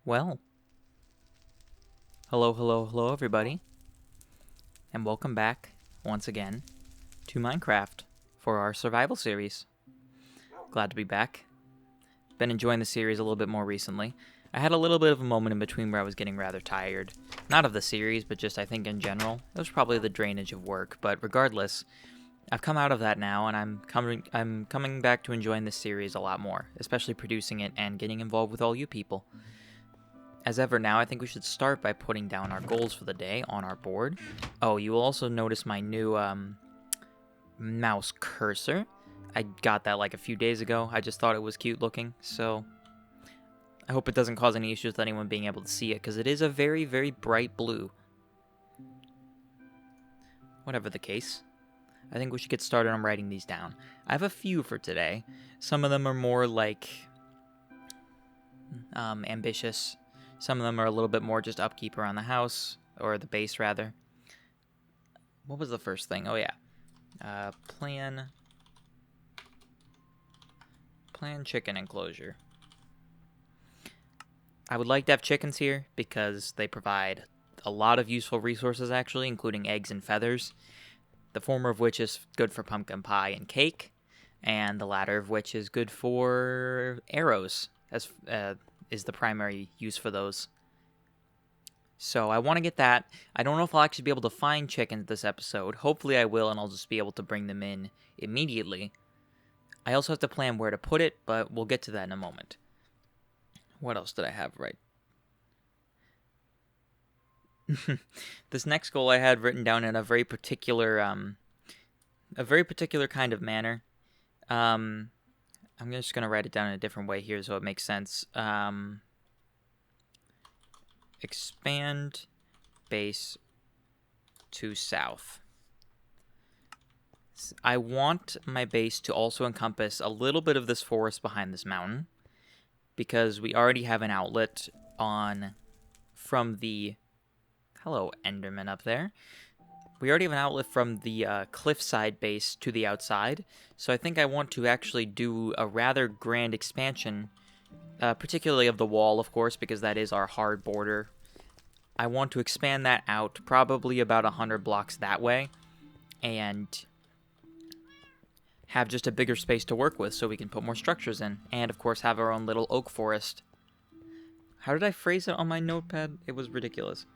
Well, hello everybody, and welcome back once again to Minecraft for our survival series. Glad to be back. Been enjoying the series a little bit more recently. I had a little bit of a moment in between where I was getting rather tired. Not of the series, but just I think in general. It was probably the drainage of work, but regardless, I've come out of that now, and I'm coming back to enjoying this series a lot more, especially producing it and getting involved with all you people. As ever now, I think we should start by putting down our goals for the day on our board. Oh, you will also notice my new mouse cursor. I got that like a few days ago. I just thought it was cute looking, so I hope it doesn't cause any issues with anyone being able to see it, because it is a very, very bright blue. Whatever the case, I think we should get started on writing these down. I have a few for today. Some of them are more like ambitious. Some of them are a little bit more just upkeep around the house, or the base rather. What was the first thing? Oh yeah, plan chicken enclosure. I would like to have chickens here because they provide a lot of useful resources actually, including eggs and feathers. The former of which is good for pumpkin pie and cake, and the latter of which is good for arrows, as is the primary use for those. So I want to get that. I don't know if I'll actually be able to find chickens this episode. Hopefully I will, and I'll just be able to bring them in immediately. I also have to plan where to put it, but we'll get to that in a moment. What else did I have right? This next goal I had written down in a very particular kind of manner. I'm just gonna write it down in a different way here so it makes sense. Expand base to south. I want my base to also encompass a little bit of this forest behind this mountain, because we already have an outlet from the... Hello, Enderman up there. We already have an outlet from the cliffside base to the outside, so I think I want to actually do a rather grand expansion, particularly of the wall, of course, because that is our hard border. I want to expand that out probably about 100 blocks that way, and have just a bigger space to work with so we can put more structures in, and of course have our own little oak forest. How did I phrase it on my notepad? It was ridiculous.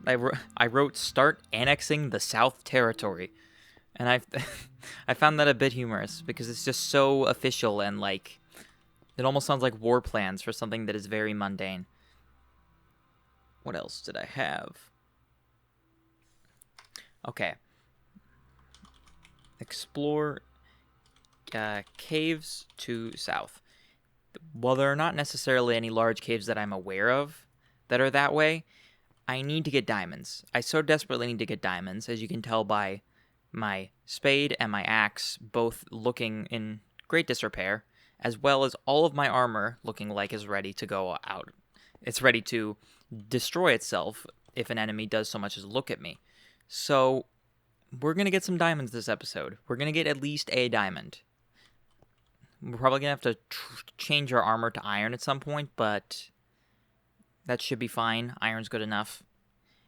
I wrote start annexing the South Territory, and I found that a bit humorous because it's just so official and like it almost sounds like war plans for something that is very mundane. What else did I have? Okay. Explore caves to south. While there are not necessarily any large caves that I'm aware of that are that way, I need to get diamonds. I so desperately need to get diamonds, as you can tell by my spade and my axe both looking in great disrepair, as well as all of my armor looking like it's ready to go out. It's ready to destroy itself if an enemy does so much as look at me. So we're going to get some diamonds this episode. We're going to get at least a diamond. We're probably going to have to change our armor to iron at some point, but that should be fine. Iron's good enough.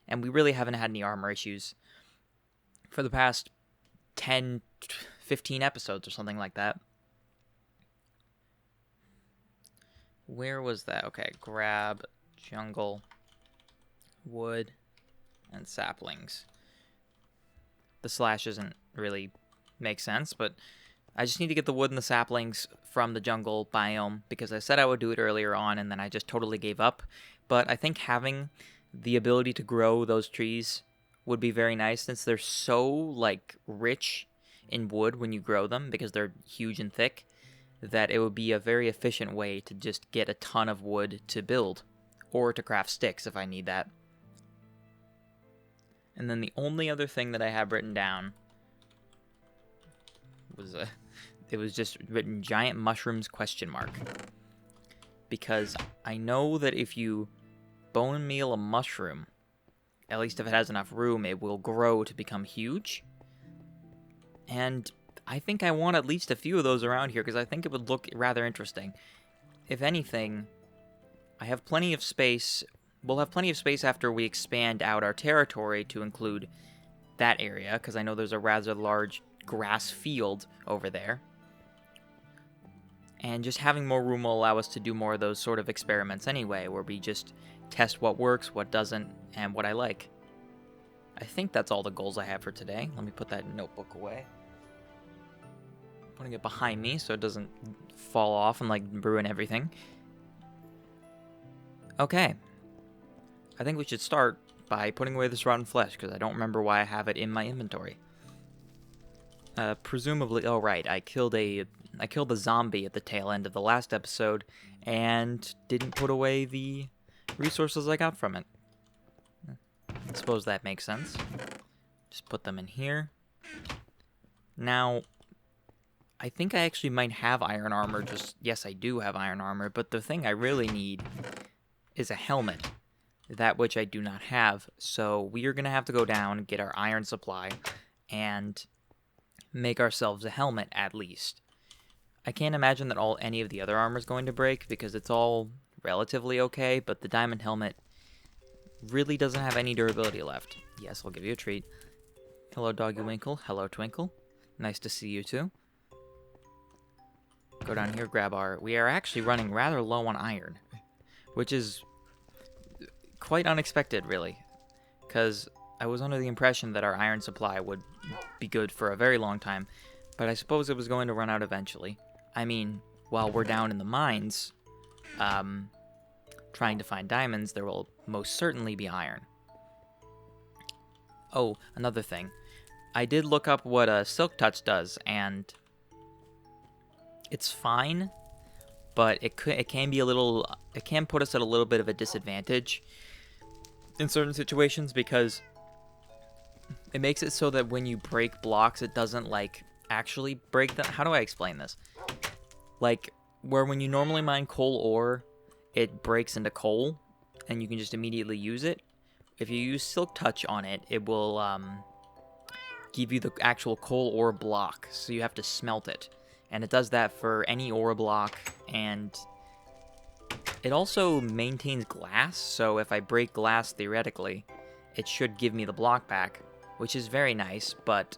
And we really haven't had any armor issues for the past 10, 15 episodes or something like that. Where was that? Okay, grab jungle, wood, and saplings. The slash doesn't really make sense, but I just need to get the wood and the saplings from the jungle biome, because I said I would do it earlier on, and then I just totally gave up. But I think having the ability to grow those trees would be very nice, since they're so, like, rich in wood when you grow them, because they're huge and thick, that it would be a very efficient way to just get a ton of wood to build, or to craft sticks if I need that. And then the only other thing that I have written down was it was just written giant mushrooms ? Because I know that if you bone meal a mushroom, at least if it has enough room, it will grow to become huge. And I think I want at least a few of those around here, because I think it would look rather interesting. If anything, I have plenty of space. We'll have plenty of space after we expand out our territory to include that area, because I know there's a rather large grass field over there. And just having more room will allow us to do more of those sort of experiments anyway, where we just test what works, what doesn't, and what I like. I think that's all the goals I have for today. Let me put that notebook away. Putting it behind me so it doesn't fall off and like ruin everything. Okay. I think we should start by putting away this rotten flesh, because I don't remember why I have it in my inventory. Presumably, oh right, I killed a zombie at the tail end of the last episode, and didn't put away the resources I got from it. I suppose that makes sense. Just put them in here. Now, I think I actually might have iron armor, yes, I do have iron armor, but the thing I really need is a helmet. That which I do not have, so we are going to have to go down, get our iron supply, and make ourselves a helmet, at least. I can't imagine that any of the other armor is going to break, because it's all relatively okay, but the diamond helmet really doesn't have any durability left. Yes, I'll give you a treat. Hello, Doggy Winkle. Hello, Twinkle. Nice to see you, too. Go down here, grab our... We are actually running rather low on iron, which is quite unexpected, really, because I was under the impression that our iron supply would be good for a very long time, but I suppose it was going to run out eventually. I mean, while we're down in the mines, trying to find diamonds, there will most certainly be iron. Oh, another thing. I did look up what a Silk Touch does, and it's fine, but it can be it can put us at a little bit of a disadvantage in certain situations, because it makes it so that when you break blocks, it doesn't, like, actually break them. How do I explain this? Like, where when you normally mine coal ore, it breaks into coal, and you can just immediately use it. If you use Silk Touch on it, it will give you the actual coal ore block, so you have to smelt it. And it does that for any ore block, and it also maintains glass, so if I break glass, theoretically, it should give me the block back, which is very nice, but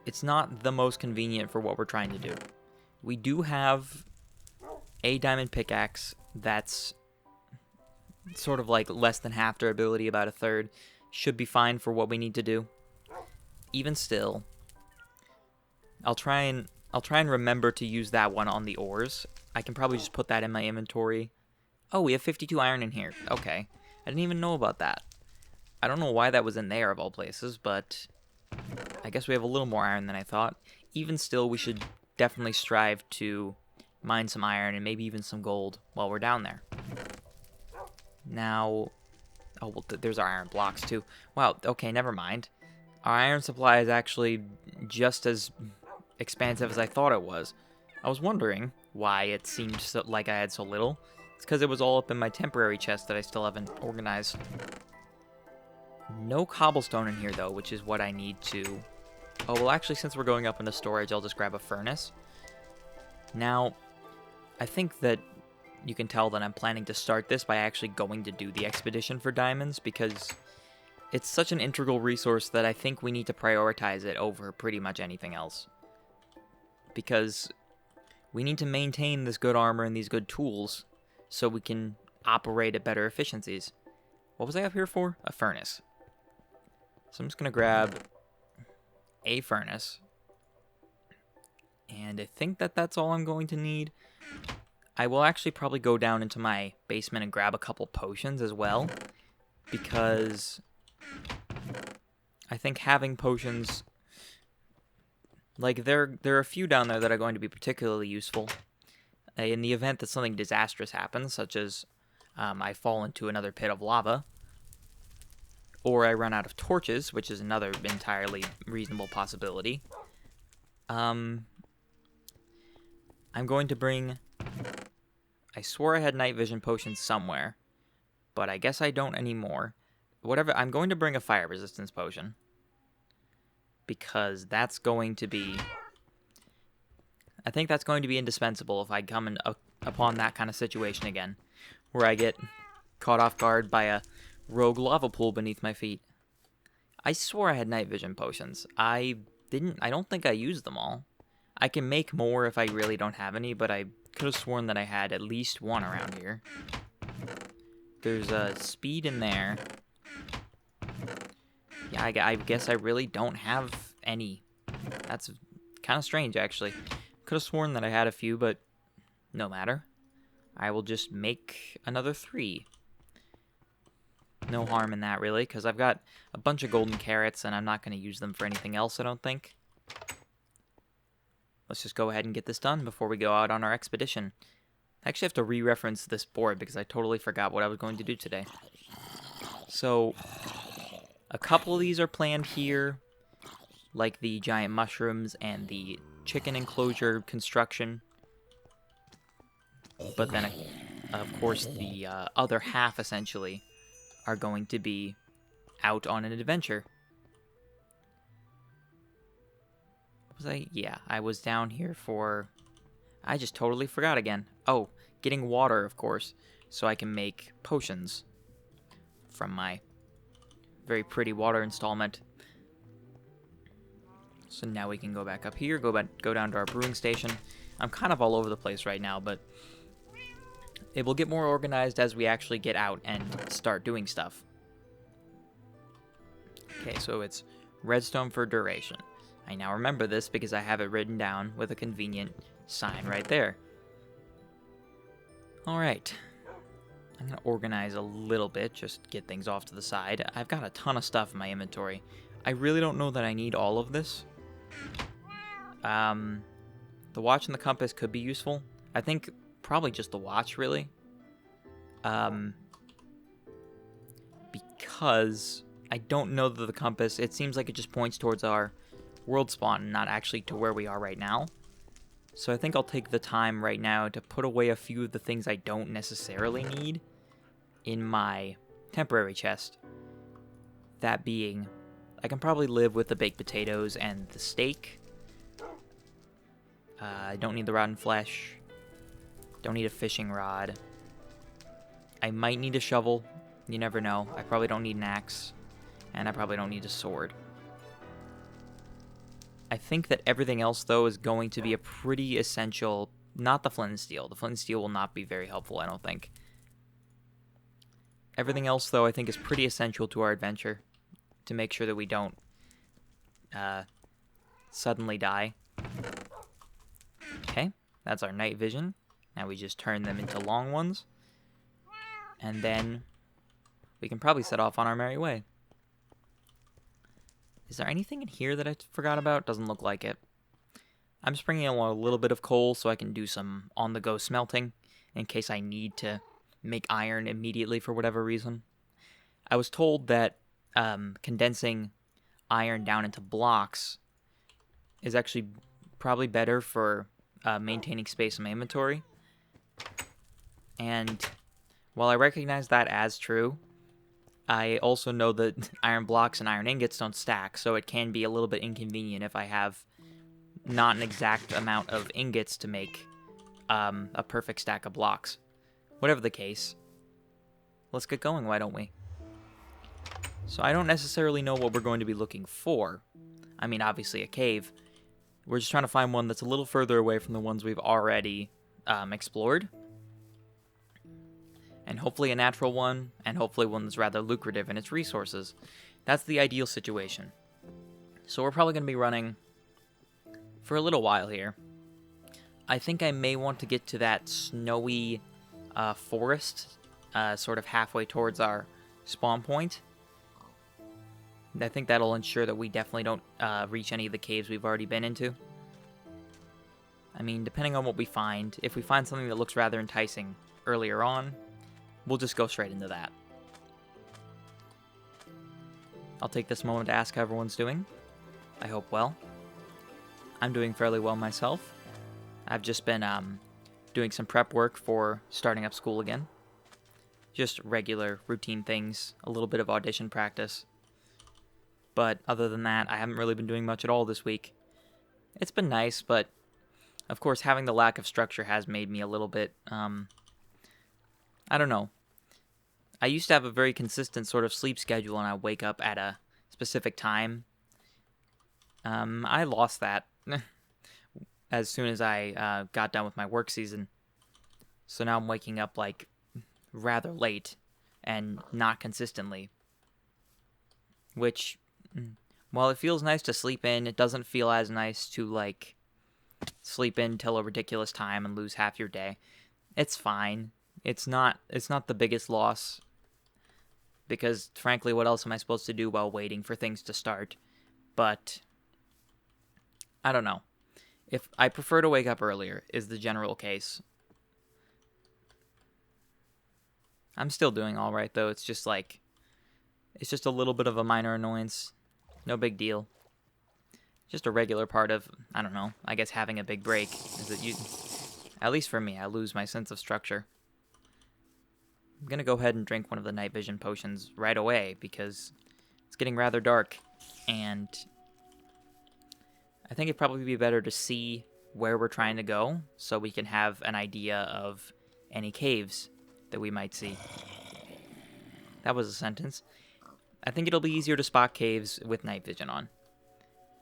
it's not the most convenient for what we're trying to do. We do have a diamond pickaxe that's sort of like less than half durability, about a third. Should be fine for what we need to do. Even still, I'll try and remember to use that one on the ores. I can probably just put that in my inventory. Oh, we have 52 iron in here. Okay. I didn't even know about that. I don't know why that was in there, of all places, but I guess we have a little more iron than I thought. Even still, we should definitely strive to mine some iron and maybe even some gold while we're down there. Now, oh, well, there's our iron blocks, too. Wow, okay, never mind. Our iron supply is actually just as expansive as I thought it was. I was wondering why it seemed like I had so little. It's because it was all up in my temporary chest that I still haven't organized. No cobblestone in here, though, which is what I need to... Oh, well, actually, since we're going up into storage, I'll just grab a furnace. Now, I think that you can tell that I'm planning to start this by actually going to do the expedition for diamonds, because it's such an integral resource that I think we need to prioritize it over pretty much anything else. Because we need to maintain this good armor and these good tools so we can operate at better efficiencies. What was I up here for? A furnace. So I'm just going to grab a furnace. And I think that that's all I'm going to need. I will actually probably go down into my basement and grab a couple potions as well, because I think having potions, like, there are a few down there that are going to be particularly useful in the event that something disastrous happens, such as I fall into another pit of lava, or I run out of torches, which is another entirely reasonable possibility. I'm going to bring... I swore I had night vision potions somewhere, but I guess I don't anymore. Whatever, I'm going to bring a fire resistance potion, because that's going to be... I think that's going to be indispensable if I come upon that kind of situation again, where I get caught off guard by a rogue lava pool beneath my feet. I swore I had night vision potions. I don't think I used them all. I can make more if I really don't have any, but I could have sworn that I had at least one around here. There's a speed in there. Yeah, I guess I really don't have any. That's kind of strange, actually. Could have sworn that I had a few, but no matter. I will just make another 3. No harm in that, really, because I've got a bunch of golden carrots, and I'm not going to use them for anything else, I don't think. Let's just go ahead and get this done before we go out on our expedition. I actually have to re-reference this board because I totally forgot what I was going to do today. So, a couple of these are planned here, like the giant mushrooms and the chicken enclosure construction. But then, of course, the other half, essentially, are going to be out on an adventure. Was I? Yeah, I was down here for... I just totally forgot again. Oh, getting water, of course, so I can make potions from my very pretty water installment. So now we can go back up here, go down to our brewing station. I'm kind of all over the place right now, but it will get more organized as we actually get out and start doing stuff. Okay, so it's redstone for duration. I now remember this because I have it written down with a convenient sign right there. Alright. I'm going to organize a little bit, just get things off to the side. I've got a ton of stuff in my inventory. I really don't know that I need all of this. The watch and the compass could be useful. I think probably just the watch, really. Because I don't know that the compass, it seems like it just points towards our world spawn, not actually to where we are right now. So I think I'll take the time right now to put away a few of the things I don't necessarily need in my temporary chest. That being, I can probably live with the baked potatoes and the steak. I don't need the rotten flesh. Don't need a fishing rod. I might need a shovel. You never know. I probably don't need an axe. And I probably don't need a sword. I think that everything else, though, is going to be a pretty essential... Not the flint and steel. The flint and steel will not be very helpful, I don't think. Everything else, though, I think is pretty essential to our adventure. To make sure that we don't suddenly die. Okay, that's our night vision. Now we just turn them into long ones. And then we can probably set off on our merry way. Is there anything in here that I forgot about? Doesn't look like it. I'm just bringing along a little bit of coal so I can do some on-the-go smelting in case I need to make iron immediately for whatever reason. I was told that condensing iron down into blocks is actually probably better for maintaining space in my inventory. And while I recognize that as true, I also know that iron blocks and iron ingots don't stack, so it can be a little bit inconvenient if I have not an exact amount of ingots to make a perfect stack of blocks. Whatever the case, let's get going, why don't we? So I don't necessarily know what we're going to be looking for. I mean, obviously a cave. We're just trying to find one that's a little further away from the ones we've already explored. And hopefully a natural one, and hopefully one that's rather lucrative in its resources. That's the ideal situation. So we're probably going to be running for a little while here. I think I may want to get to that snowy forest, sort of halfway towards our spawn point. I think that'll ensure that we definitely don't reach any of the caves we've already been into. I mean, depending on what we find, if we find something that looks rather enticing earlier on, we'll just go straight into that. I'll take this moment to ask how everyone's doing. I hope well. I'm doing fairly well myself. I've just been doing some prep work for starting up school again. Just regular, routine things, a little bit of audition practice. But other than that, I haven't really been doing much at all this week. It's been nice, but of course having the lack of structure has made me a little bit I don't know. I used to have a very consistent sort of sleep schedule, and I wake up at a specific time. I lost that as soon as I got done with my work season. So now I'm waking up like rather late and not consistently. Which, while it feels nice to sleep in, it doesn't feel as nice to like sleep in till a ridiculous time and lose half your day. It's fine. It's not the biggest loss. Because frankly, what else am I supposed to do while waiting for things to start? But I don't know. If I prefer to wake up earlier is the general case. I'm still doing all right though. It's just a little bit of a minor annoyance. No big deal. Just a regular part of, I don't know, I guess having a big break is that at least for me, I lose my sense of structure. I'm going to go ahead and drink one of the night vision potions right away because it's getting rather dark, and I think it'd probably be better to see where we're trying to go so we can have an idea of any caves that we might see. That was a sentence. I think it'll be easier to spot caves with night vision on.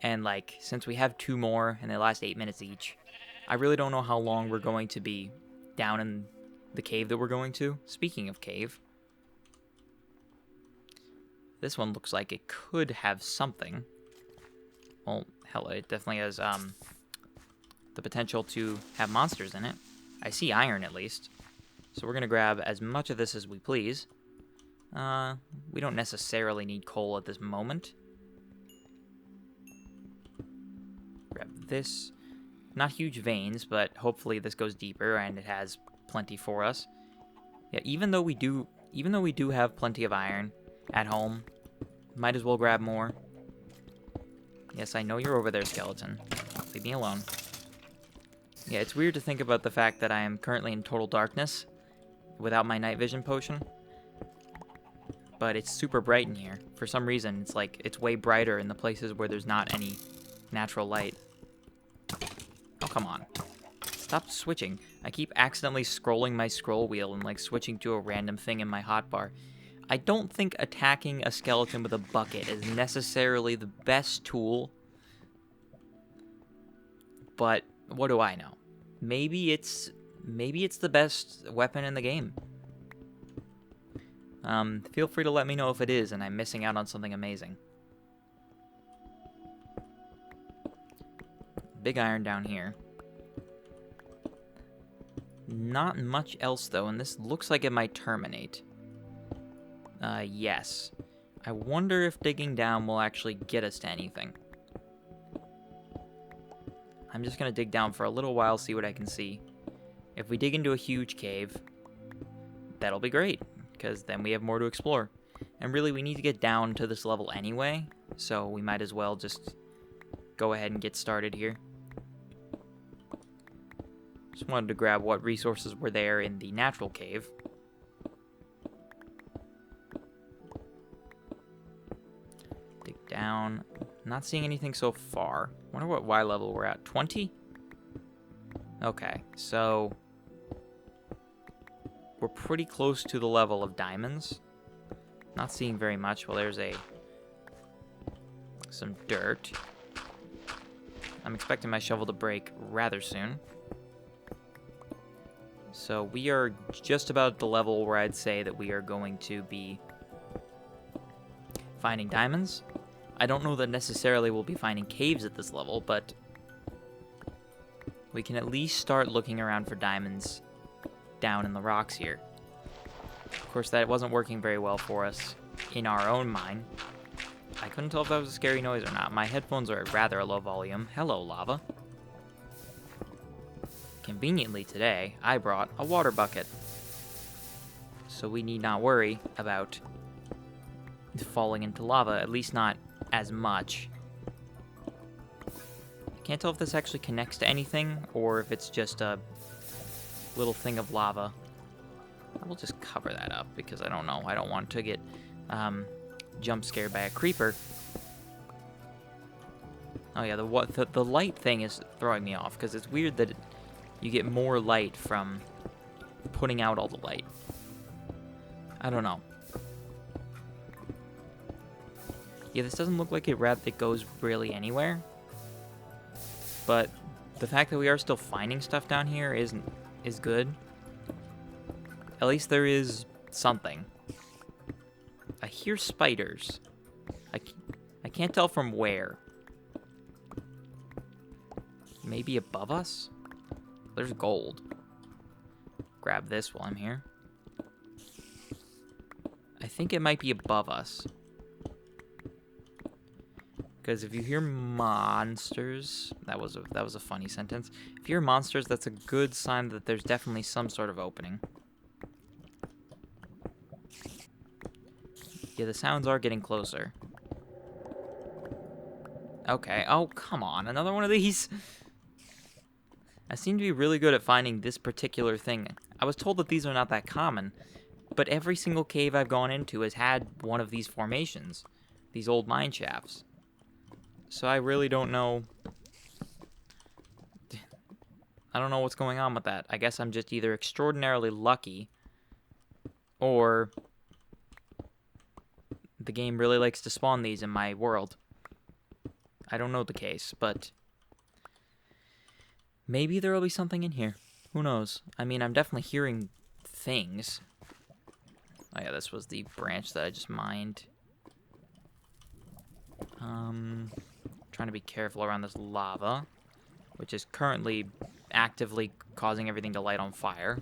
And since we have 2 more and they last 8 minutes each, I really don't know how long we're going to be down in the cave that we're going to. Speaking of cave, this one looks like it could have something. Well, hell, it definitely has the potential to have monsters in it. I see iron at least. So we're going to grab as much of this as we please. We don't necessarily need coal at this moment. Grab this. Not huge veins, but hopefully this goes deeper and it has plenty for us. Yeah, even though we do have plenty of iron at home, might as well grab more. Yes, I know you're over there, skeleton. Leave me alone. Yeah, it's weird to think about the fact that I am currently in total darkness without my night vision potion. But it's super bright in here. For some reason, it's way brighter in the places where there's not any natural light. Oh, come on. Stop switching. I keep accidentally scrolling my scroll wheel and switching to a random thing in my hotbar. I don't think attacking a skeleton with a bucket is necessarily the best tool. But what do I know? Maybe it's the best weapon in the game. Feel free to let me know if it is and I'm missing out on something amazing. Big iron down here. Not much else though, and this looks like it might terminate. Yes. I wonder if digging down will actually get us to anything. I'm just gonna dig down for a little while, see what I can see. If we dig into a huge cave, that'll be great, because then we have more to explore. And really, we need to get down to this level anyway, so we might as well just go ahead and get started here. Just wanted to grab what resources were there in the natural cave. Dig down. Not seeing anything so far. Wonder what Y level we're at. 20? Okay, so we're pretty close to the level of diamonds. Not seeing very much. Well, there's some dirt. I'm expecting my shovel to break rather soon. So we are just about the level where I'd say that we are going to be finding diamonds. I don't know that necessarily we'll be finding caves at this level, but we can at least start looking around for diamonds down in the rocks here. Of course, that wasn't working very well for us in our own mine. I couldn't tell if that was a scary noise or not. My headphones are at rather a low volume. Hello, lava. Conveniently today, I brought a water bucket. So we need not worry about falling into lava, at least not as much. I can't tell if this actually connects to anything or if it's just a little thing of lava. I will just cover that up because I don't know. I don't want to get jump scared by a creeper. Oh yeah, the light thing is throwing me off because it's weird that you get more light from putting out all the light. I don't know. Yeah, this doesn't look like it goes really anywhere. But the fact that we are still finding stuff down here is good. At least there is something. I hear spiders. I can't tell from where. Maybe above us? There's gold. Grab this while I'm here. I think it might be above us. Because if you hear monsters, that was a funny sentence. If you hear monsters, that's a good sign that there's definitely some sort of opening. Yeah, the sounds are getting closer. Okay. Oh, come on. Another one of these? I seem to be really good at finding this particular thing. I was told that these are not that common, but every single cave I've gone into has had one of these formations. These old mine shafts. So I really don't know. I don't know what's going on with that. I guess I'm just either extraordinarily lucky, or the game really likes to spawn these in my world. I don't know the case, but maybe there will be something in here. Who knows? I mean, I'm definitely hearing things. Oh yeah, this was the branch that I just mined. Trying to be careful around this lava, which is currently actively causing everything to light on fire.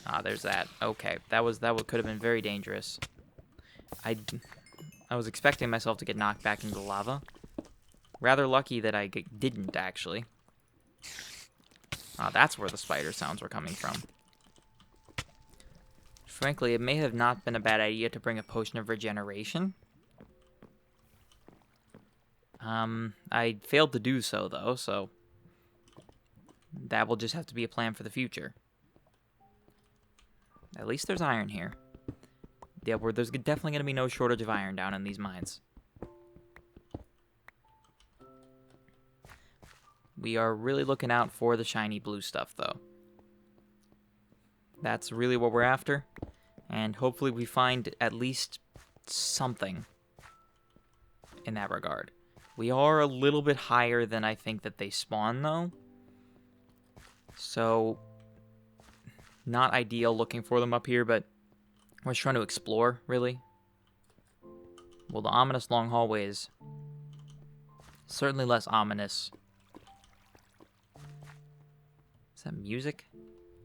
Ah, there's that. Okay, that could have been very dangerous. I was expecting myself to get knocked back into the lava. Rather lucky that I didn't, actually. Ah, that's where the spider sounds were coming from. Frankly, it may have not been a bad idea to bring a potion of regeneration. I failed to do so, though, so that will just have to be a plan for the future. At least there's iron here. Yeah, there's definitely going to be no shortage of iron down in these mines. We are really looking out for the shiny blue stuff, though. That's really what we're after. And hopefully we find at least something in that regard. We are a little bit higher than I think that they spawn, though. So, not ideal looking for them up here, but we're just trying to explore, really. Well, the ominous long hallways, certainly less ominous. Is that music?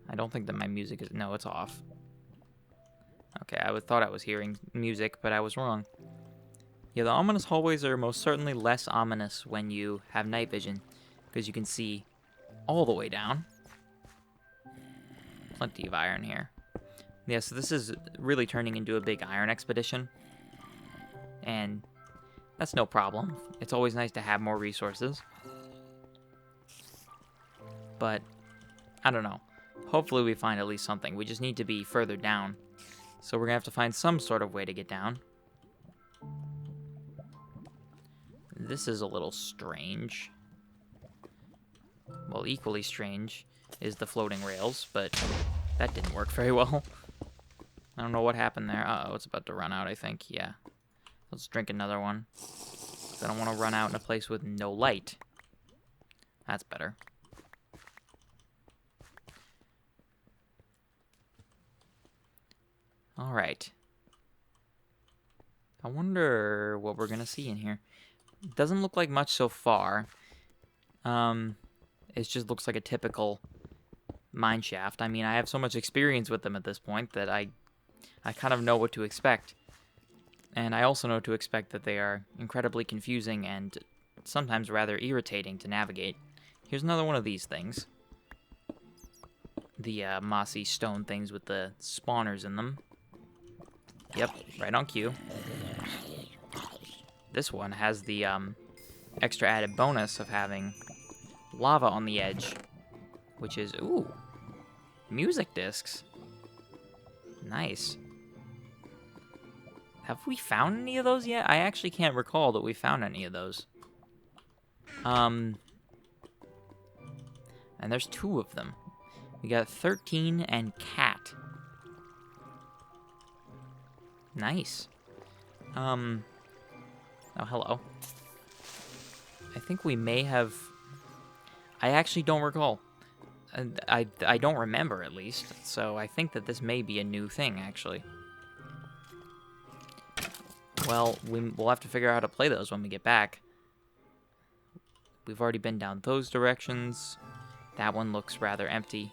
I don't think that my music is... No, it's off. Okay, I thought I was hearing music, but I was wrong. Yeah, the ominous hallways are most certainly less ominous when you have night vision, because you can see all the way down. Plenty of iron here. Yeah, so this is really turning into a big iron expedition, and that's no problem. It's always nice to have more resources. But, I don't know. Hopefully we find at least something. We just need to be further down. So we're going to have to find some sort of way to get down. This is a little strange. Well, equally strange is the floating rails, but that didn't work very well. I don't know what happened there. Uh-oh, it's about to run out, I think. Yeah. Let's drink another one. I don't want to run out in a place with no light. That's better. Alright. I wonder what we're going to see in here. It doesn't look like much so far. It just looks like a typical mine shaft. I mean, I have so much experience with them at this point that I kind of know what to expect. And I also know to expect that they are incredibly confusing and sometimes rather irritating to navigate. Here's another one of these things. The mossy stone things with the spawners in them. Yep, right on cue. This one has the extra added bonus of having lava on the edge, which is, ooh, music discs. Nice. Have we found any of those yet? I actually can't recall that we found any of those. And there's 2 of them. We got 13 and cat. Nice. Oh, hello. I think we may have... I actually don't recall. I don't remember, at least. So I think that this may be a new thing, actually. Well, we'll have to figure out how to play those when we get back. We've already been down those directions. That one looks rather empty.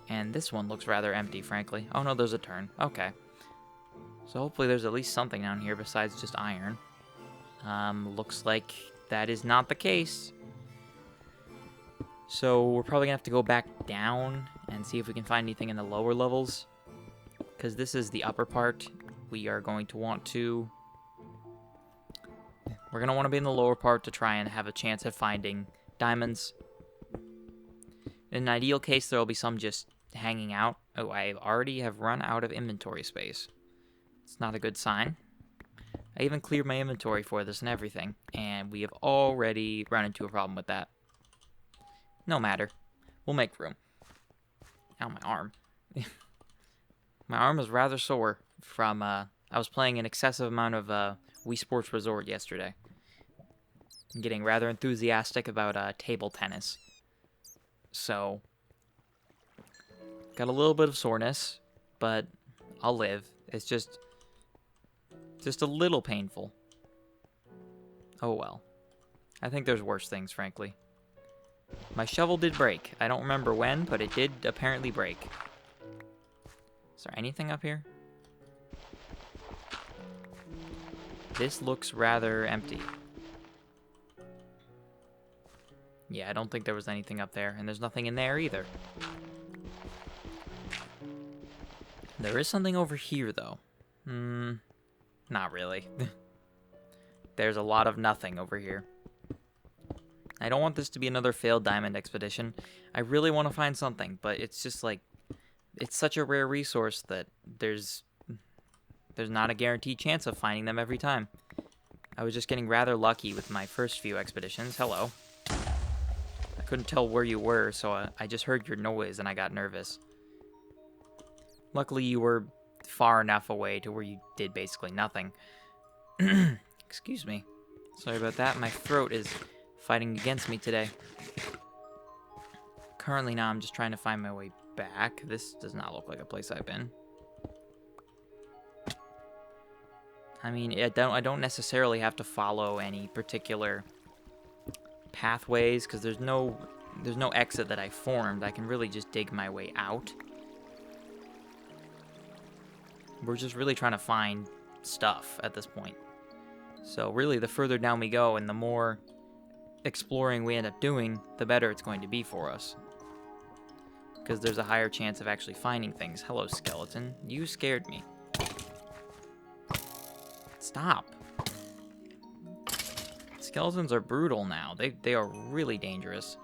And this one looks rather empty, frankly. Oh, no, there's a turn. Okay. So hopefully there's at least something down here besides just iron. Looks like that is not the case. So we're probably going to have to go back down and see if we can find anything in the lower levels. Because this is the upper part. We are going to want to... We're going to want to be in the lower part to try and have a chance at finding diamonds. In an ideal case, there will be some just hanging out. Oh, I already have run out of inventory space. It's not a good sign. I even cleared my inventory for this and everything, and we have already run into a problem with that. No matter. We'll make room. Ow, my arm. My arm is rather sore from, I was playing an excessive amount of Wii Sports Resort yesterday. I'm getting rather enthusiastic about table tennis. So, got a little bit of soreness, but I'll live. It's just a little painful. Oh well. I think there's worse things, frankly. My shovel did break. I don't remember when, but it did apparently break. Is there anything up here? This looks rather empty. Yeah, I don't think there was anything up there, and there's nothing in there either. There is something over here, though. Not really. There's a lot of nothing over here. I don't want this to be another failed diamond expedition. I really want to find something, but it's just like... It's such a rare resource that there's not a guaranteed chance of finding them every time. I was just getting rather lucky with my first few expeditions. Hello. I couldn't tell where you were, so I just heard your noise and I got nervous. Luckily, you were far enough away to where you did basically nothing. Excuse me. Sorry about that. My throat is fighting against me today. Currently now, I'm just trying to find my way back. This does not look like a place I've been. I mean, I don't necessarily have to follow any particular pathways because there's no exit that I formed. I can really just dig my way out. We're just really trying to find stuff at this point. So really, the further down we go and the more exploring we end up doing, the better it's going to be for us. Because there's a higher chance of actually finding things. Hello, skeleton. You scared me. Stop. Skeletons are brutal now. They are really dangerous.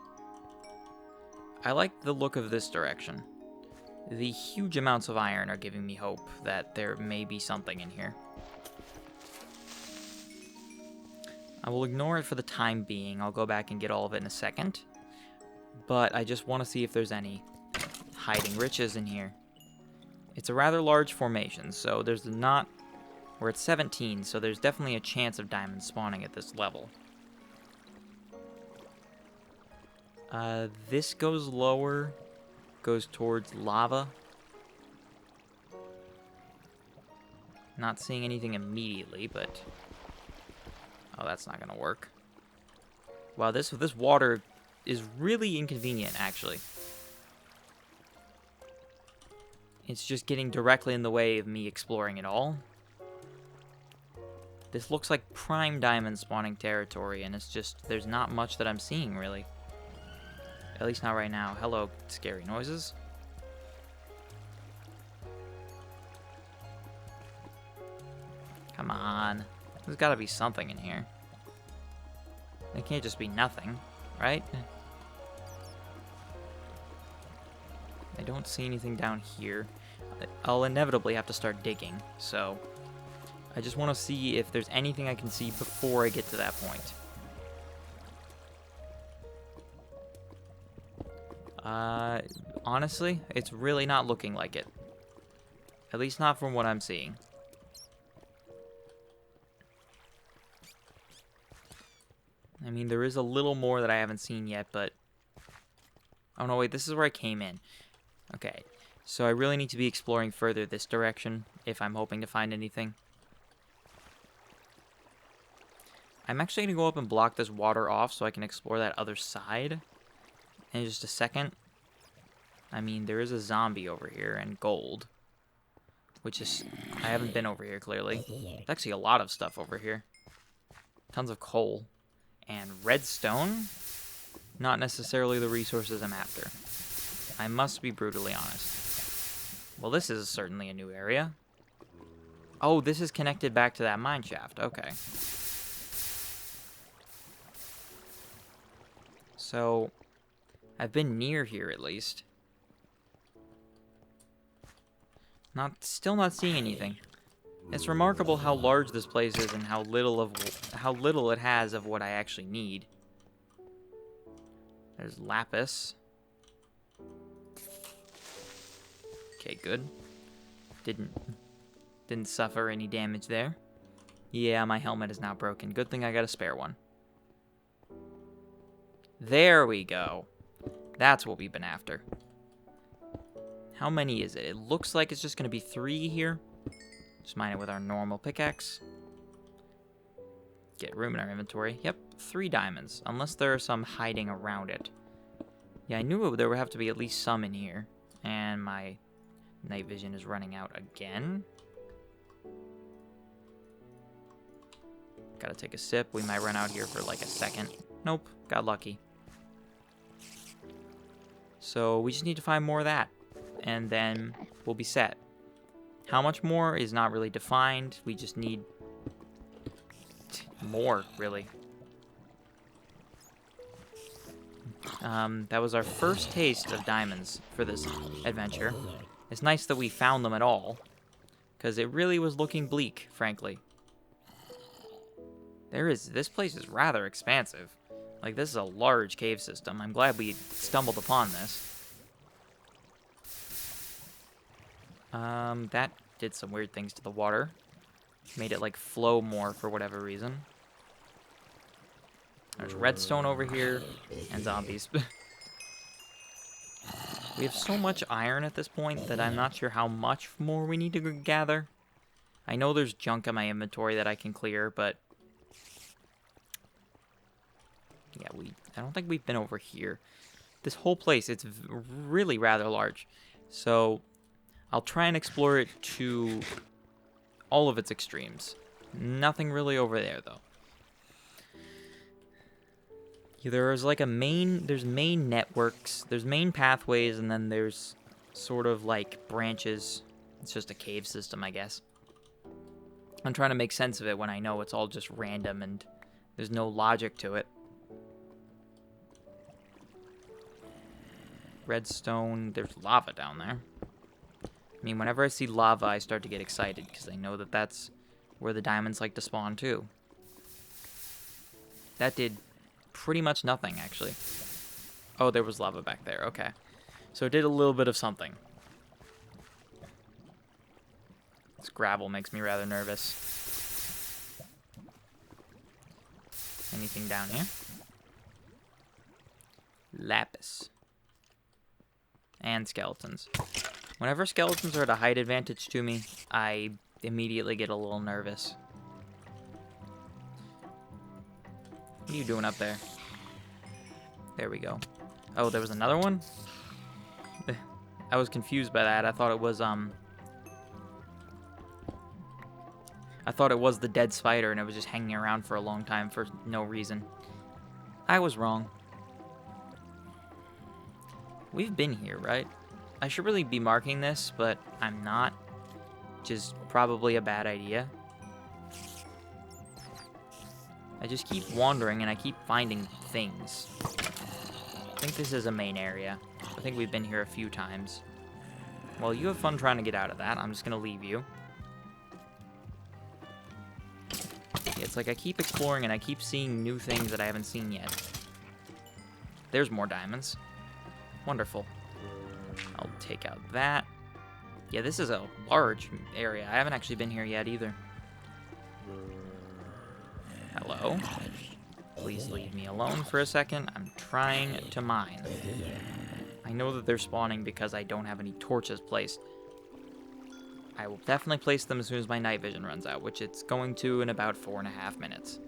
I like the look of this direction. The huge amounts of iron are giving me hope that there may be something in here. I will ignore it for the time being. I'll go back and get all of it in a second. But I just want to see if there's any hiding riches in here. It's a rather large formation, so there's not... We're at 17, so there's definitely a chance of diamonds spawning at this level. This goes lower, goes towards lava. Not seeing anything immediately, but... Oh, that's not gonna work. Wow, this water is really inconvenient, actually. It's just getting directly in the way of me exploring it all. This looks like prime diamond spawning territory, and it's just, there's not much that I'm seeing, really. At least not right now. Hello, scary noises. Come on. There's gotta be something in here. It can't just be nothing, right? I don't see anything down here. I'll inevitably have to start digging, so... I just want to see if there's anything I can see before I get to that point. honestly, it's really not looking like it. At least not from what I'm seeing. I mean, there is a little more that I haven't seen yet, but... Oh, no, wait, this is where I came in. Okay, so I really need to be exploring further this direction if I'm hoping to find anything. I'm actually going to go up and block this water off so I can explore that other side in just a second. I mean, there is a zombie over here and gold, which is... I haven't been over here, clearly. There's actually a lot of stuff over here. Tons of coal. And redstone? Not necessarily the resources I'm after. I must be brutally honest. Well, this is certainly a new area. Oh, this is connected back to that mine shaft. Okay. So, I've been near here at least. Still not seeing anything. It's remarkable how large this place is and how little it has of what I actually need. There's lapis. Okay, good. Didn't suffer any damage there. Yeah, my helmet is now broken. Good thing I got a spare one. There we go. That's what we've been after. How many is it? It looks like it's just going to be 3 here. Just mine it with our normal pickaxe. Get room in our inventory. Yep, 3 diamonds. Unless there are some hiding around it. Yeah, I knew there would have to be at least some in here. And my night vision is running out again. Gotta take a sip. We might run out here for like a second. Nope, got lucky. So we just need to find more of that. And then we'll be set. How much more is not really defined. We just need more, really. That was our first taste of diamonds for this adventure. It's nice that we found them at all, because it really was looking bleak, frankly. This place is rather expansive. Like, this is a large cave system. I'm glad we stumbled upon this. That did some weird things to the water. Made it, like, flow more for whatever reason. There's redstone over here, and zombies. We have so much iron at this point that I'm not sure how much more we need to gather. I know there's junk in my inventory that I can clear, but... yeah, I don't think we've been over here. This whole place, it's really rather large. So, I'll try and explore it to all of its extremes. Nothing really over there, though. There's like there's main networks, there's main pathways, and then there's sort of like branches. It's just a cave system, I guess. I'm trying to make sense of it when I know it's all just random and there's no logic to it. Redstone, there's lava down there. I mean, whenever I see lava, I start to get excited because I know that that's where the diamonds like to spawn too. That did pretty much nothing, actually. Oh, there was lava back there. Okay. So it did a little bit of something. This gravel makes me rather nervous. Anything down here? Lapis. And skeletons. Whenever skeletons are at a height advantage to me, I immediately get a little nervous. What are you doing up there? There we go. Oh, there was another one? I was confused by that. I thought it was, I thought it was the dead spider and it was just hanging around for a long time for no reason. I was wrong. We've been here, right? I should really be marking this, but I'm not. Which is probably a bad idea. I just keep wandering and I keep finding things. I think this is a main area. I think we've been here a few times. Well, you have fun trying to get out of that. I'm just going to leave you. It's like I keep exploring and I keep seeing new things that I haven't seen yet. There's more diamonds. Wonderful. I'll take out that. Yeah, this is a large area. I haven't actually been here yet either. Hello? Please leave me alone for a second. I'm trying to mine. I know that they're spawning because I don't have any torches placed. I will definitely place them as soon as my night vision runs out, which it's going to in about 4.5 minutes.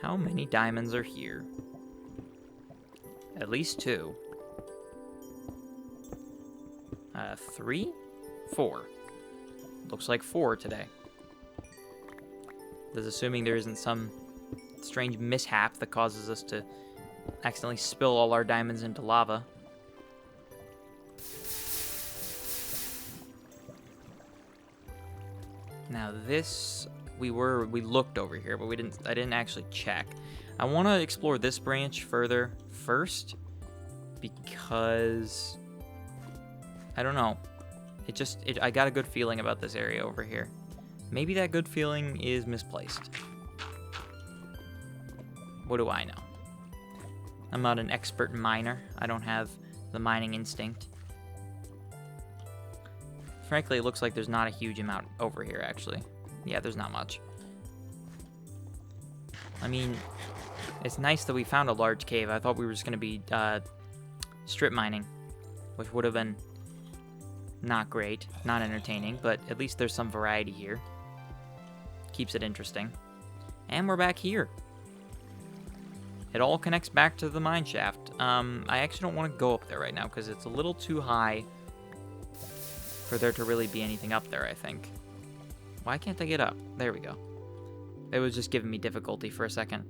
How many diamonds are here? At least 2. 3? 4. Looks like 4 today. That's assuming there isn't some strange mishap that causes us to accidentally spill all our diamonds into lava. Now this, we looked over here, but I didn't actually check. I want to explore this branch further first because I don't know. I got a good feeling about this area over here. Maybe that good feeling is misplaced. What do I know? I'm not an expert miner. I don't have the mining instinct. Frankly, it looks like there's not a huge amount over here, actually. Yeah, there's not much. I mean, it's nice that we found a large cave. I thought we were just going to be strip mining, which would have been not great, not entertaining, but at least there's some variety here. Keeps it interesting. And we're back here. It all connects back to the mine shaft. I actually don't want to go up there right now because it's a little too high for there to really be anything up there, I think. Why can't I get up? There we go. It was just giving me difficulty for a second.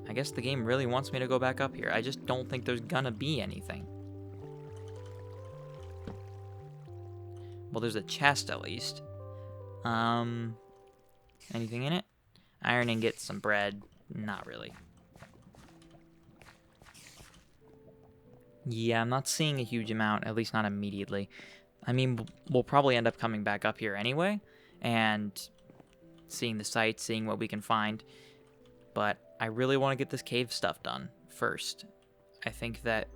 I guess the game really wants me to go back up here. I just don't think there's gonna be anything. Well, there's a chest at least. Anything in it? Iron ingot, some bread. Not really. Yeah, I'm not seeing a huge amount, at least not immediately. I mean, we'll probably end up coming back up here anyway, and seeing the sights, seeing what we can find. But I really want to get this cave stuff done first. I think that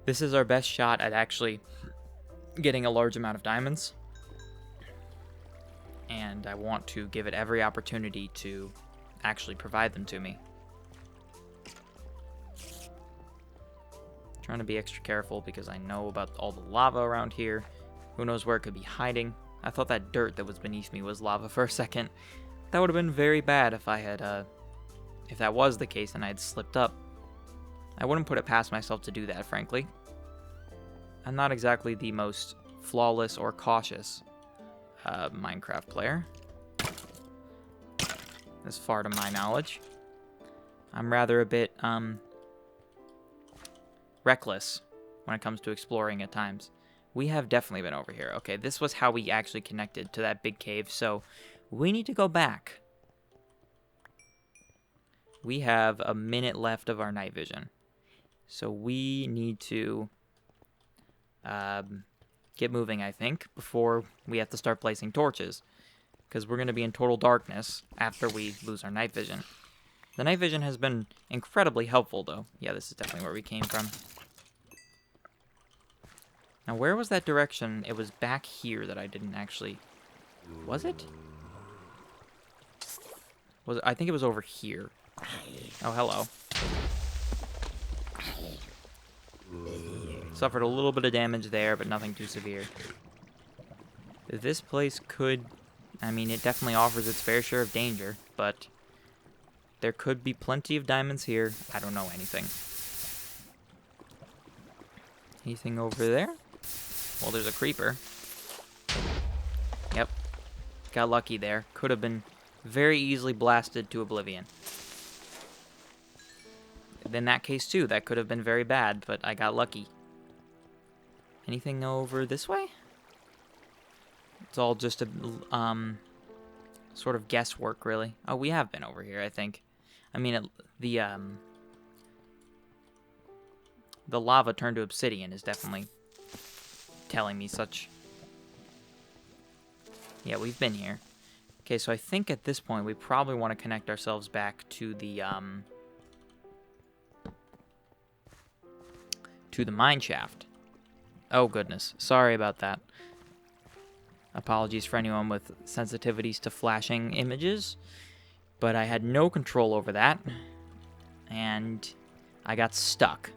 this is our best shot at actually getting a large amount of diamonds. And I want to give it every opportunity to actually provide them to me. Trying to be extra careful because I know about all the lava around here. Who knows where it could be hiding. I thought that dirt that was beneath me was lava for a second. That would have been very bad if I had, if that was the case and I had slipped up. I wouldn't put it past myself to do that, frankly. I'm not exactly the most flawless or cautious Minecraft player, as far to my knowledge. I'm rather a bit reckless when it comes to exploring at times. We have definitely been over here. Okay, this was how we actually connected to that big cave, so we need to go back. We have a minute left of our night vision, so we need to get moving, I think, before we have to start placing torches, because we're going to be in total darkness after we lose our night vision. The night vision has been incredibly helpful, though. Yeah, this is definitely where we came from. Now, where was that direction? It was back here that I didn't actually... Was it? I think it was over here. Oh, hello. Suffered a little bit of damage there, but nothing too severe. This place could... I mean, it definitely offers its fair share of danger, but there could be plenty of diamonds here. I don't know anything. Anything over there? Well, there's a creeper. Yep. Got lucky there. Could have been very easily blasted to oblivion. In that case, too, that could have been very bad, but I got lucky. Anything over this way? It's all just a sort of guesswork, really. Oh, we have been over here, I think. I mean, the lava turned to obsidian is definitely telling me such. Yeah, we've been here. Okay, so I think at this point we probably want to connect ourselves back to the to the mine shaft. Oh, goodness. Sorry about that. Apologies for anyone with sensitivities to flashing images, but I had no control over that, and I got stuck.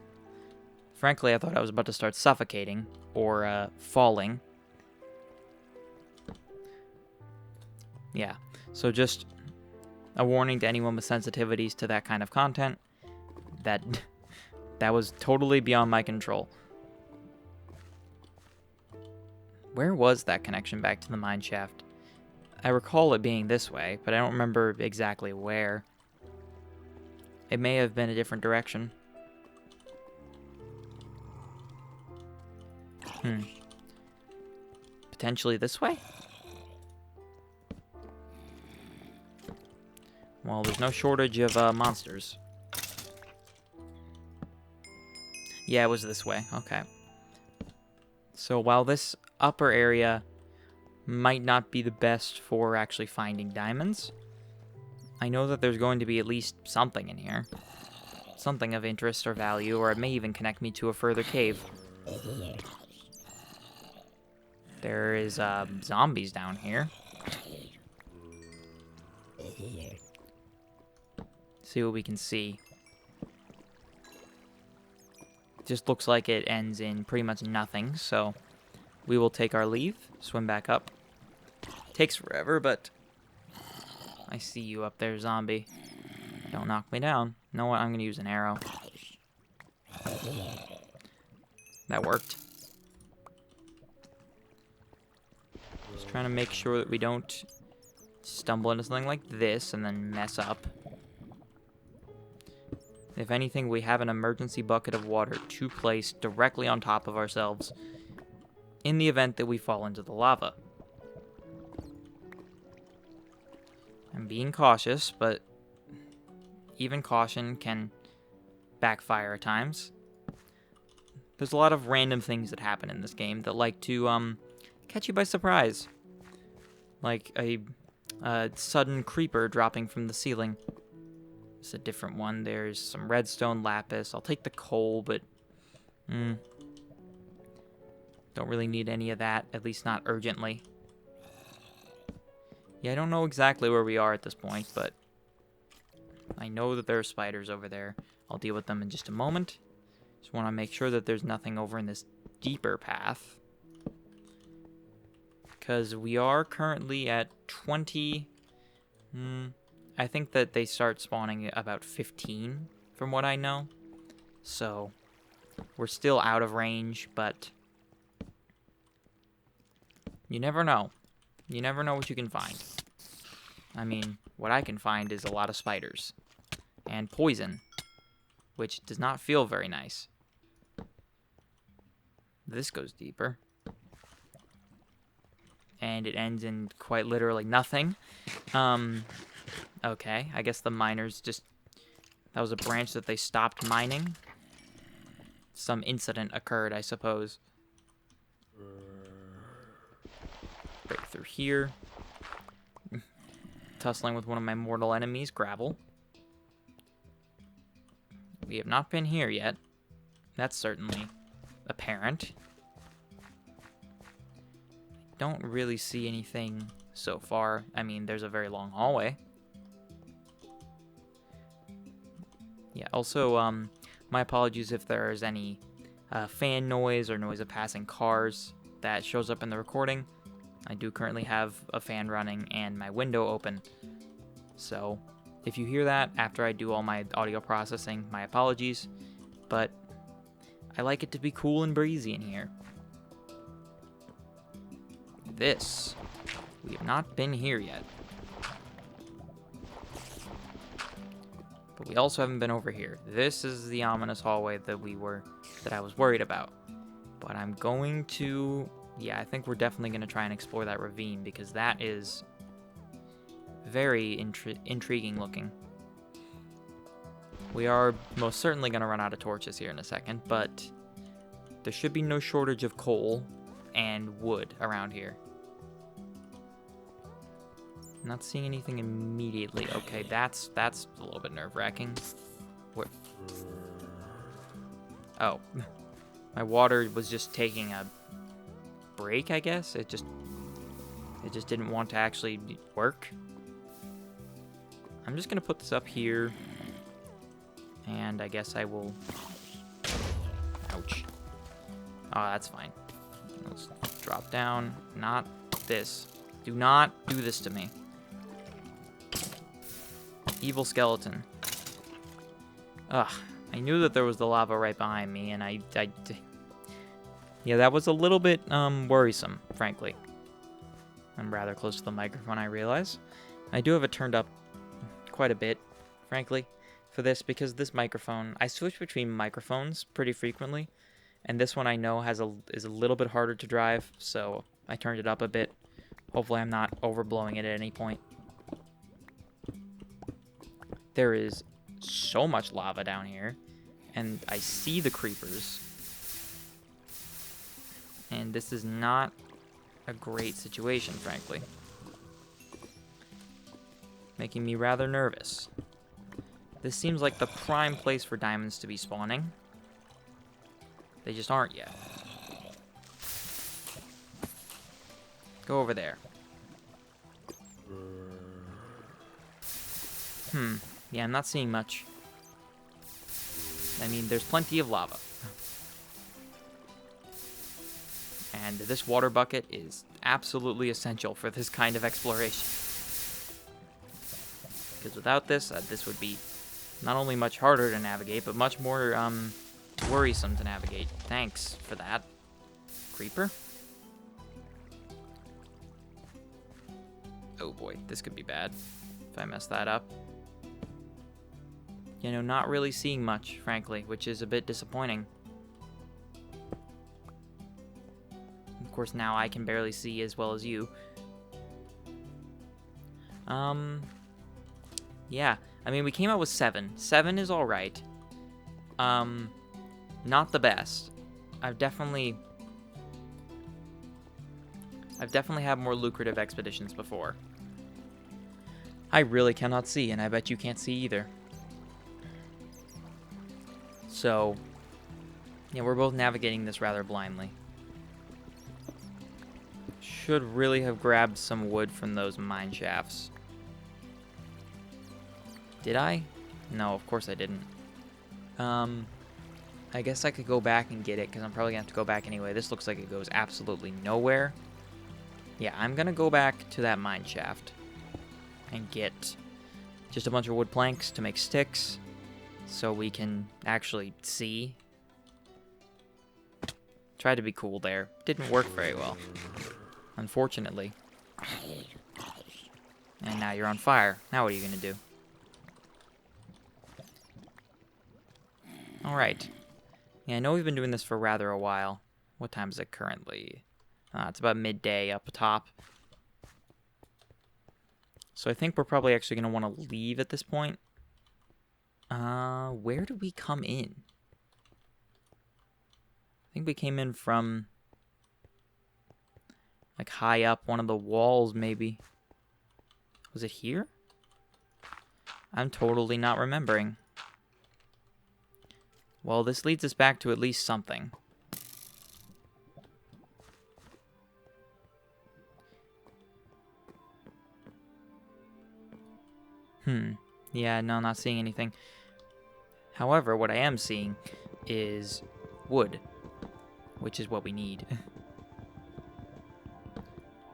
Frankly, I thought I was about to start suffocating or falling. Yeah, so just a warning to anyone with sensitivities to that kind of content, that was totally beyond my control. Where was that connection back to the mine shaft? I recall it being this way, but I don't remember exactly where. It may have been a different direction. Potentially this way? Well, there's no shortage of monsters. Yeah, it was this way. Okay. So while this upper area might not be the best for actually finding diamonds, I know that there's going to be at least something in here. Something of interest or value, or it may even connect me to a further cave. There is zombies down here. See what we can see. Just looks like it ends in pretty much nothing, so we will take our leave, swim back up. Takes forever, but I see you up there, zombie. Don't knock me down. You know what? I'm going to use an arrow. That worked. Just trying to make sure that we don't stumble into something like this and then mess up. If anything, we have an emergency bucket of water to place directly on top of ourselves in the event that we fall into the lava. I'm being cautious, but even caution can backfire at times. There's a lot of random things that happen in this game that like to catch you by surprise. Like a sudden creeper dropping from the ceiling. It's a different one. There's some redstone lapis. I'll take the coal, but don't really need any of that, at least not urgently. Yeah, I don't know exactly where we are at this point, but I know that there are spiders over there. I'll deal with them in just a moment. Just want to make sure that there's nothing over in this deeper path. Because we are currently at 20... I think that they start spawning at about 15, from what I know. So, we're still out of range, but you never know. You never know what you can find. I mean, what I can find is a lot of spiders. And poison, which does not feel very nice. This goes deeper. And it ends in quite literally nothing. Okay, I guess the miners just... That was a branch that they stopped mining. Some incident occurred, I suppose. Break through here. Tussling with one of my mortal enemies, gravel. We have not been here yet. That's certainly apparent. Don't really see anything so far. I mean, there's a very long hallway. Yeah, also, my apologies if there is any fan noise or noise of passing cars that shows up in the recording. I do currently have a fan running and my window open. So, if you hear that after I do all my audio processing, my apologies. But I like it to be cool and breezy in here. This. We have not been here yet. But we also haven't been over here. This is the ominous hallway that I was worried about. But I'm going to... Yeah, I think we're definitely going to try and explore that ravine, because that is very intriguing looking. We are most certainly going to run out of torches here in a second, but there should be no shortage of coal and wood around here. Not seeing anything immediately. Okay, that's a little bit nerve-wracking. What? Oh. My water was just taking a break, I guess. It just didn't want to actually work. I'm just gonna put this up here, and I guess I will. Ouch. Oh, that's fine. Let's drop down. Not this. Do not do this to me. Evil skeleton. Ugh. I knew that there was the lava right behind me, and yeah, that was a little bit worrisome, frankly. I'm rather close to the microphone, I realize. I do have it turned up quite a bit, frankly, for this, because this microphone, I switch between microphones pretty frequently, and this one I know is a little bit harder to drive, so I turned it up a bit. Hopefully I'm not overblowing it at any point. There is so much lava down here, and I see the creepers, and this is not a great situation, frankly. Making me rather nervous. This seems like the prime place for diamonds to be spawning. They just aren't yet. Go over there. Yeah, I'm not seeing much. I mean, there's plenty of lava. And this water bucket is absolutely essential for this kind of exploration. Because without this, this would be not only much harder to navigate, but much more worrisome to navigate. Thanks for that, creeper. Oh boy, this could be bad if I mess that up. You know, not really seeing much, frankly, which is a bit disappointing. Of course, now I can barely see as well as you. Yeah. I mean, we came out with 7. 7 is alright. Not the best. I've definitely had more lucrative expeditions before. I really cannot see, and I bet you can't see either. So, yeah, we're both navigating this rather blindly. Should really have grabbed some wood from those mine shafts. Did I? No, of course I didn't. I guess I could go back and get it, because I'm probably going to have to go back anyway. This looks like it goes absolutely nowhere. Yeah, I'm going to go back to that mine shaft and get just a bunch of wood planks to make sticks so we can actually see. Tried to be cool there. Didn't work very well, unfortunately. And now you're on fire. Now what are you going to do? Alright. Yeah, I know we've been doing this for rather a while. What time is it currently? It's about midday up top. So I think we're probably actually going to want to leave at this point. Where do we come in? I think we came in from, like, high up one of the walls, maybe. Was it here? I'm totally not remembering. Well, this leads us back to at least something. Yeah, no, not seeing anything. However, what I am seeing is wood, which is what we need.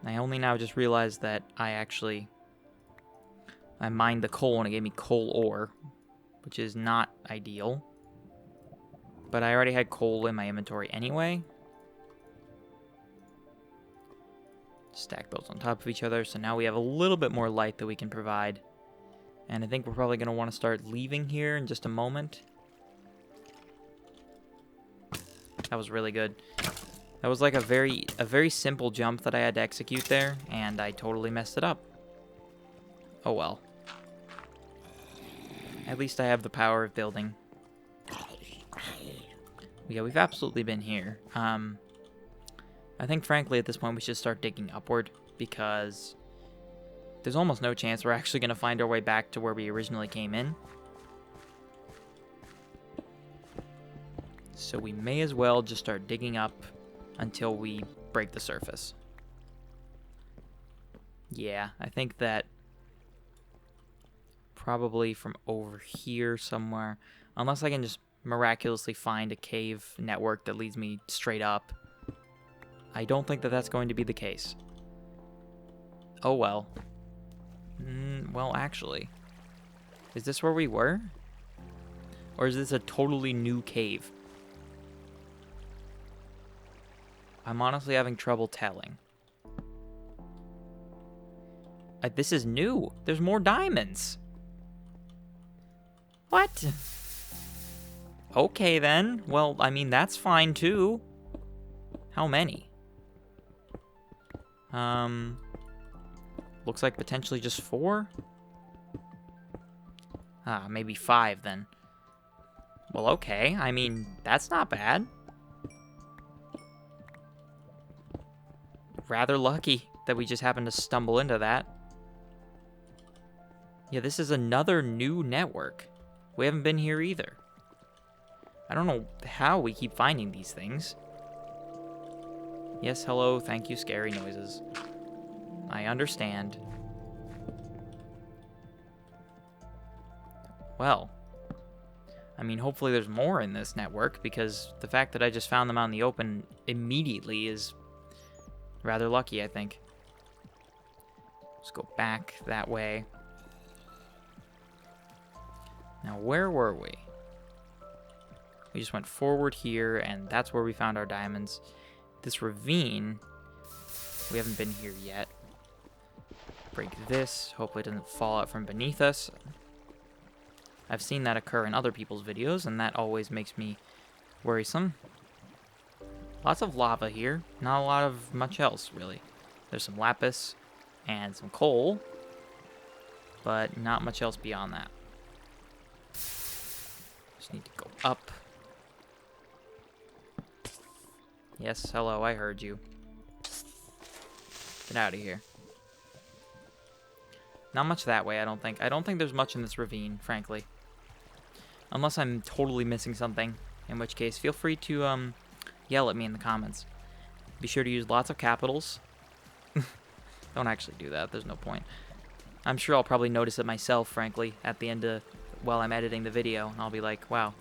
I only now just realized that I mined the coal and it gave me coal ore, which is not ideal. But I already had coal in my inventory anyway. Stack those on top of each other, so now we have a little bit more light that we can provide. And I think we're probably going to want to start leaving here in just a moment. That was really good. That was like a very simple jump that I had to execute there, and I totally messed it up. Oh well. At least I have the power of building. Yeah, we've absolutely been here. I think, frankly, at this point, we should start digging upward, because there's almost no chance we're actually going to find our way back to where we originally came in. So we may as well just start digging up until we break the surface. Yeah, I think that probably from over here somewhere, unless I can just miraculously find a cave network that leads me straight up. I don't think that that's going to be the case. Oh well. Well, actually, is this where we were? Or is this a totally new cave? I'm honestly having trouble telling. This is new. There's more diamonds. What? Okay then. Well, I mean, that's fine too. How many? Looks like potentially just 4? Maybe 5 then. Well, okay. I mean, that's not bad. Rather lucky that we just happened to stumble into that. Yeah, this is another new network. We haven't been here either. I don't know how we keep finding these things. Yes, hello, thank you, scary noises. I understand. Well, I mean, hopefully there's more in this network, because the fact that I just found them out in the open immediately is rather lucky, I think. Let's go back that way. Now, where were we? We just went forward here, and that's where we found our diamonds. This ravine, we haven't been here yet. Break this. Hopefully it doesn't fall out from beneath us. I've seen that occur in other people's videos, and that always makes me worrisome. Lots of lava here. Not a lot of much else, really. There's some lapis and some coal, but not much else beyond that. Just need to go up. Yes, hello, I heard you. Get out of here. Not much that way, I don't think. I don't think there's much in this ravine, frankly. Unless I'm totally missing something, in which case, feel free to yell at me in the comments. Be sure to use lots of capitals. Don't actually do that, there's no point. I'm sure I'll probably notice it myself, frankly, at the end of, while I'm editing the video, and I'll be like, wow,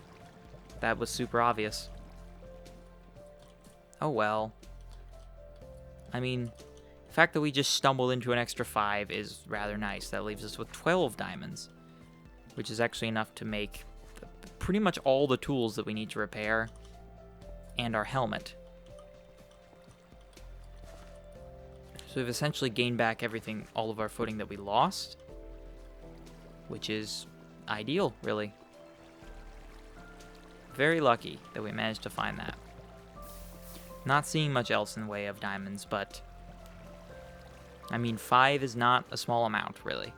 that was super obvious. Oh well. I mean, the fact that we just stumbled into an extra 5 is rather nice. That leaves us with 12 diamonds, which is actually enough to make pretty much all the tools that we need to repair and our helmet. So we've essentially gained back everything, all of our footing that we lost, which is ideal, really. Very lucky that we managed to find that. Not seeing much else in the way of diamonds, but I mean, 5 is not a small amount, really.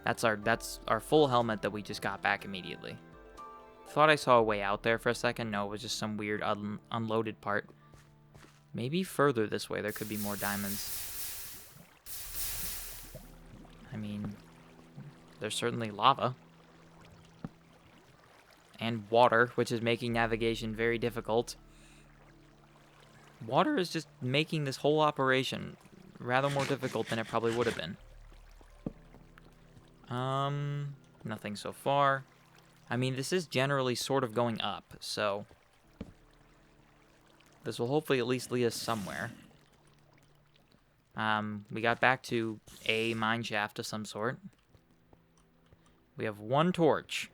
That's our full helmet that we just got back immediately. Thought I saw a way out there for a second. No, it was just some weird unloaded part. Maybe further this way there could be more diamonds. I mean, there's certainly lava. And water, which is making navigation very difficult. Water is just making this whole operation rather more difficult than it probably would have been. Nothing so far. I mean, this is generally sort of going up, so this will hopefully at least lead us somewhere. We got back to a mine shaft of some sort. We have 1 torch.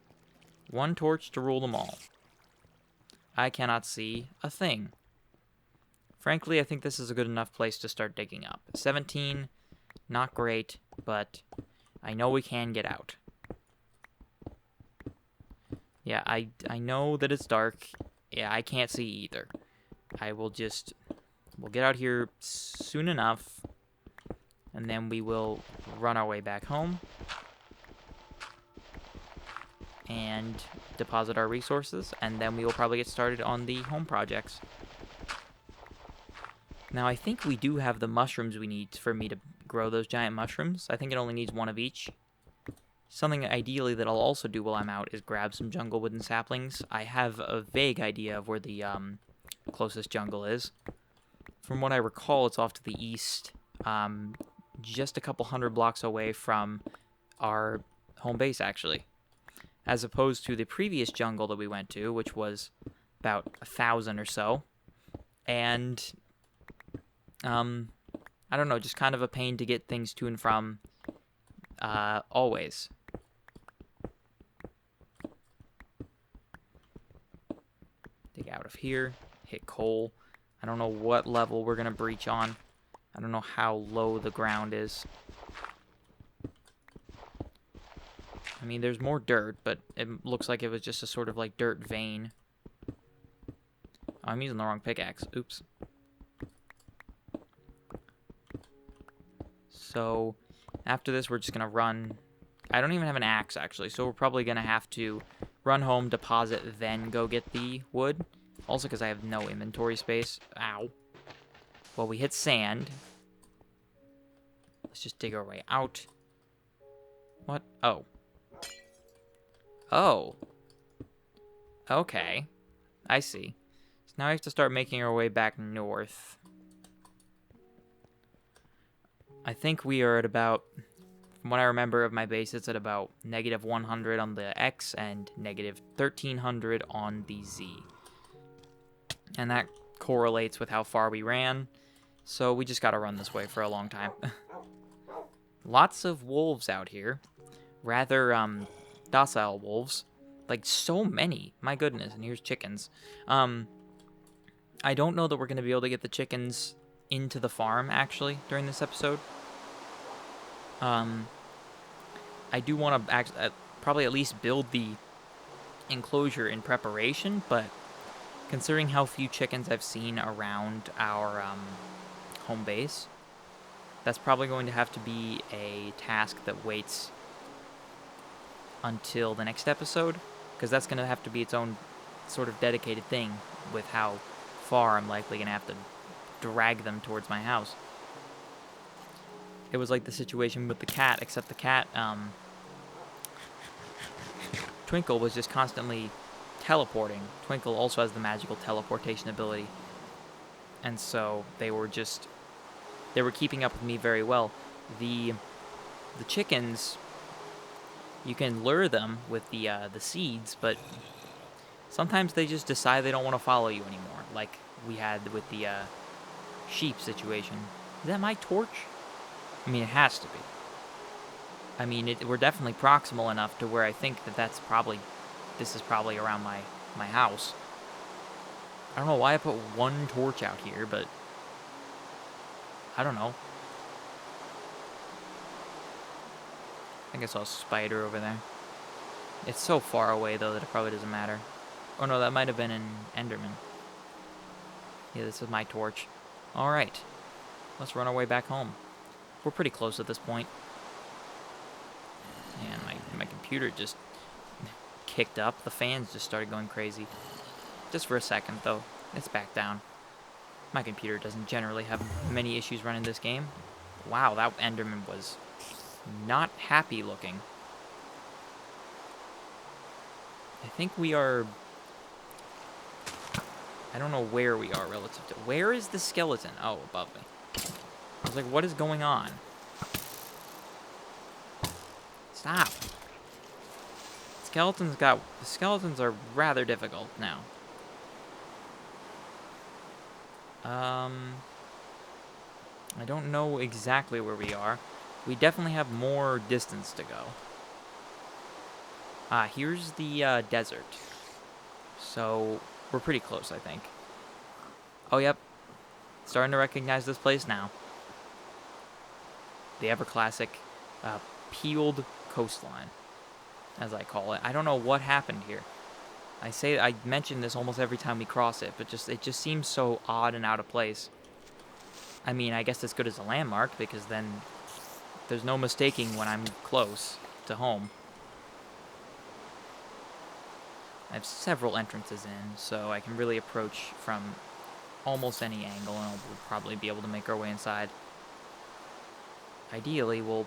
1 torch to rule them all. I cannot see a thing. Frankly, I think this is a good enough place to start digging up. 17, not great, but I know we can get out. Yeah, I know that it's dark. Yeah, I can't see either. We'll get out here soon enough, and then we will run our way back home and deposit our resources, and then we will probably get started on the home projects. Now, I think we do have the mushrooms we need for me to grow those giant mushrooms. I think it only needs 1 of each. Something ideally that I'll also do while I'm out is grab some jungle wood and saplings. I have a vague idea of where the closest jungle is. From what I recall, it's off to the east, just a couple hundred blocks away from our home base, actually. As opposed to the previous jungle that we went to, which was about 1,000 or so. And, I don't know, just kind of a pain to get things to and from, always. Dig out of here, hit coal. I don't know what level we're going to breach on. I don't know how low the ground is. I mean, there's more dirt, but it looks like it was just a sort of like dirt vein. Oh, I'm using the wrong pickaxe. Oops. So, after this, we're just going to run. I don't even have an axe, actually, so we're probably going to have to run home, deposit, then go get the wood. Also, because I have no inventory space. Ow. Well, we hit sand. Let's just dig our way out. What? Oh. Oh. Okay. I see. So now we have to start making our way back north. I think we are at about, from what I remember of my base, it's at about negative 100 on the X and negative 1300 on the Z. And that correlates with how far we ran. So we just gotta run this way for a long time. Lots of wolves out here. Rather, docile wolves. Like, so many. My goodness, and here's chickens. I don't know that we're going to be able to get the chickens into the farm, actually, during this episode. I do want to probably at least build the enclosure in preparation, but considering how few chickens I've seen around our home base, that's probably going to have to be a task that waits until the next episode, because that's going to have to be its own sort of dedicated thing with how far I'm likely going to have to drag them towards my house. It was like the situation with the cat, except the cat, Twinkle was just constantly teleporting. Twinkle also has the magical teleportation ability. And so they were keeping up with me very well. The chickens, you can lure them with the seeds, but sometimes they just decide they don't want to follow you anymore, like we had with the sheep situation. Is that my torch? I mean, it has to be. I mean, we're definitely proximal enough to where I think that this is probably around my house. I don't know why I put one torch out here, but I don't know. I think I saw a spider over there. It's so far away, though, that it probably doesn't matter. Oh, no, that might have been an Enderman. Yeah, this is my torch. Alright. Let's run our way back home. We're pretty close at this point. And my computer just kicked up. The fans just started going crazy. Just for a second, though. It's back down. My computer doesn't generally have many issues running this game. Wow, that Enderman was not happy looking. I think we are... I don't know where we are relative to... Where is the skeleton? Oh, above me. I was like, what is going on? Stop. The skeletons are rather difficult now. I don't know exactly where we are. We definitely have more distance to go. Here's the desert. So, we're pretty close, I think. Oh, yep. Starting to recognize this place now. The ever-classic peeled coastline, as I call it. I don't know what happened here. I mention this almost every time we cross it, but it just seems so odd and out of place. I mean, I guess it's good as a landmark, because then there's no mistaking when I'm close to home. I have several entrances in, so I can really approach from almost any angle, and we'll probably be able to make our way inside. Ideally, we'll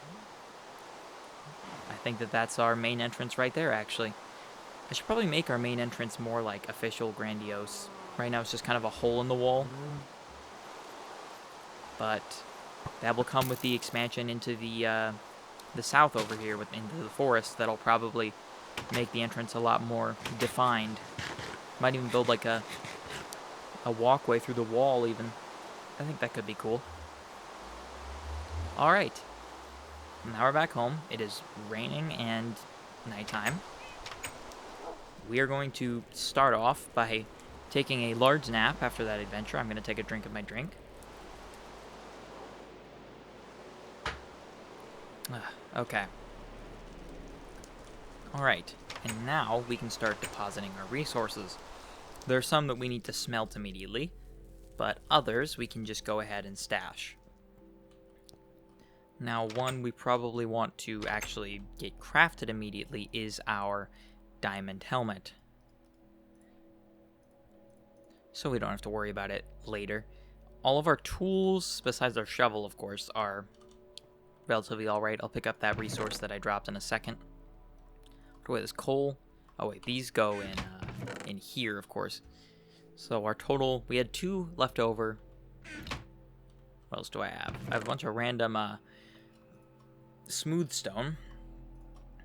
I think that that's our main entrance right there, actually. I should probably make our main entrance more, like, official, grandiose. Right now it's just kind of a hole in the wall. But that will come with the expansion into the south over here, into the forest. That'll probably make the entrance a lot more defined. Might even build, like, a walkway through the wall, even. I think that could be cool. Alright. Now we're back home. It is raining and nighttime. We are going to start off by taking a large nap after that adventure. I'm going to take a drink of my drink. Okay. Alright. And now we can start depositing our resources. There are some that we need to smelt immediately, but others we can just go ahead and stash. Now, one we probably want to actually get crafted immediately is our diamond helmet. So we don't have to worry about it later. All of our tools, besides our shovel, of course, are relatively alright. I'll pick up that resource that I dropped in a second. Wait, this coal. Oh wait, these go in here, of course. So our total, we had 2 left over. What else do I have? I have a bunch of random smooth stone,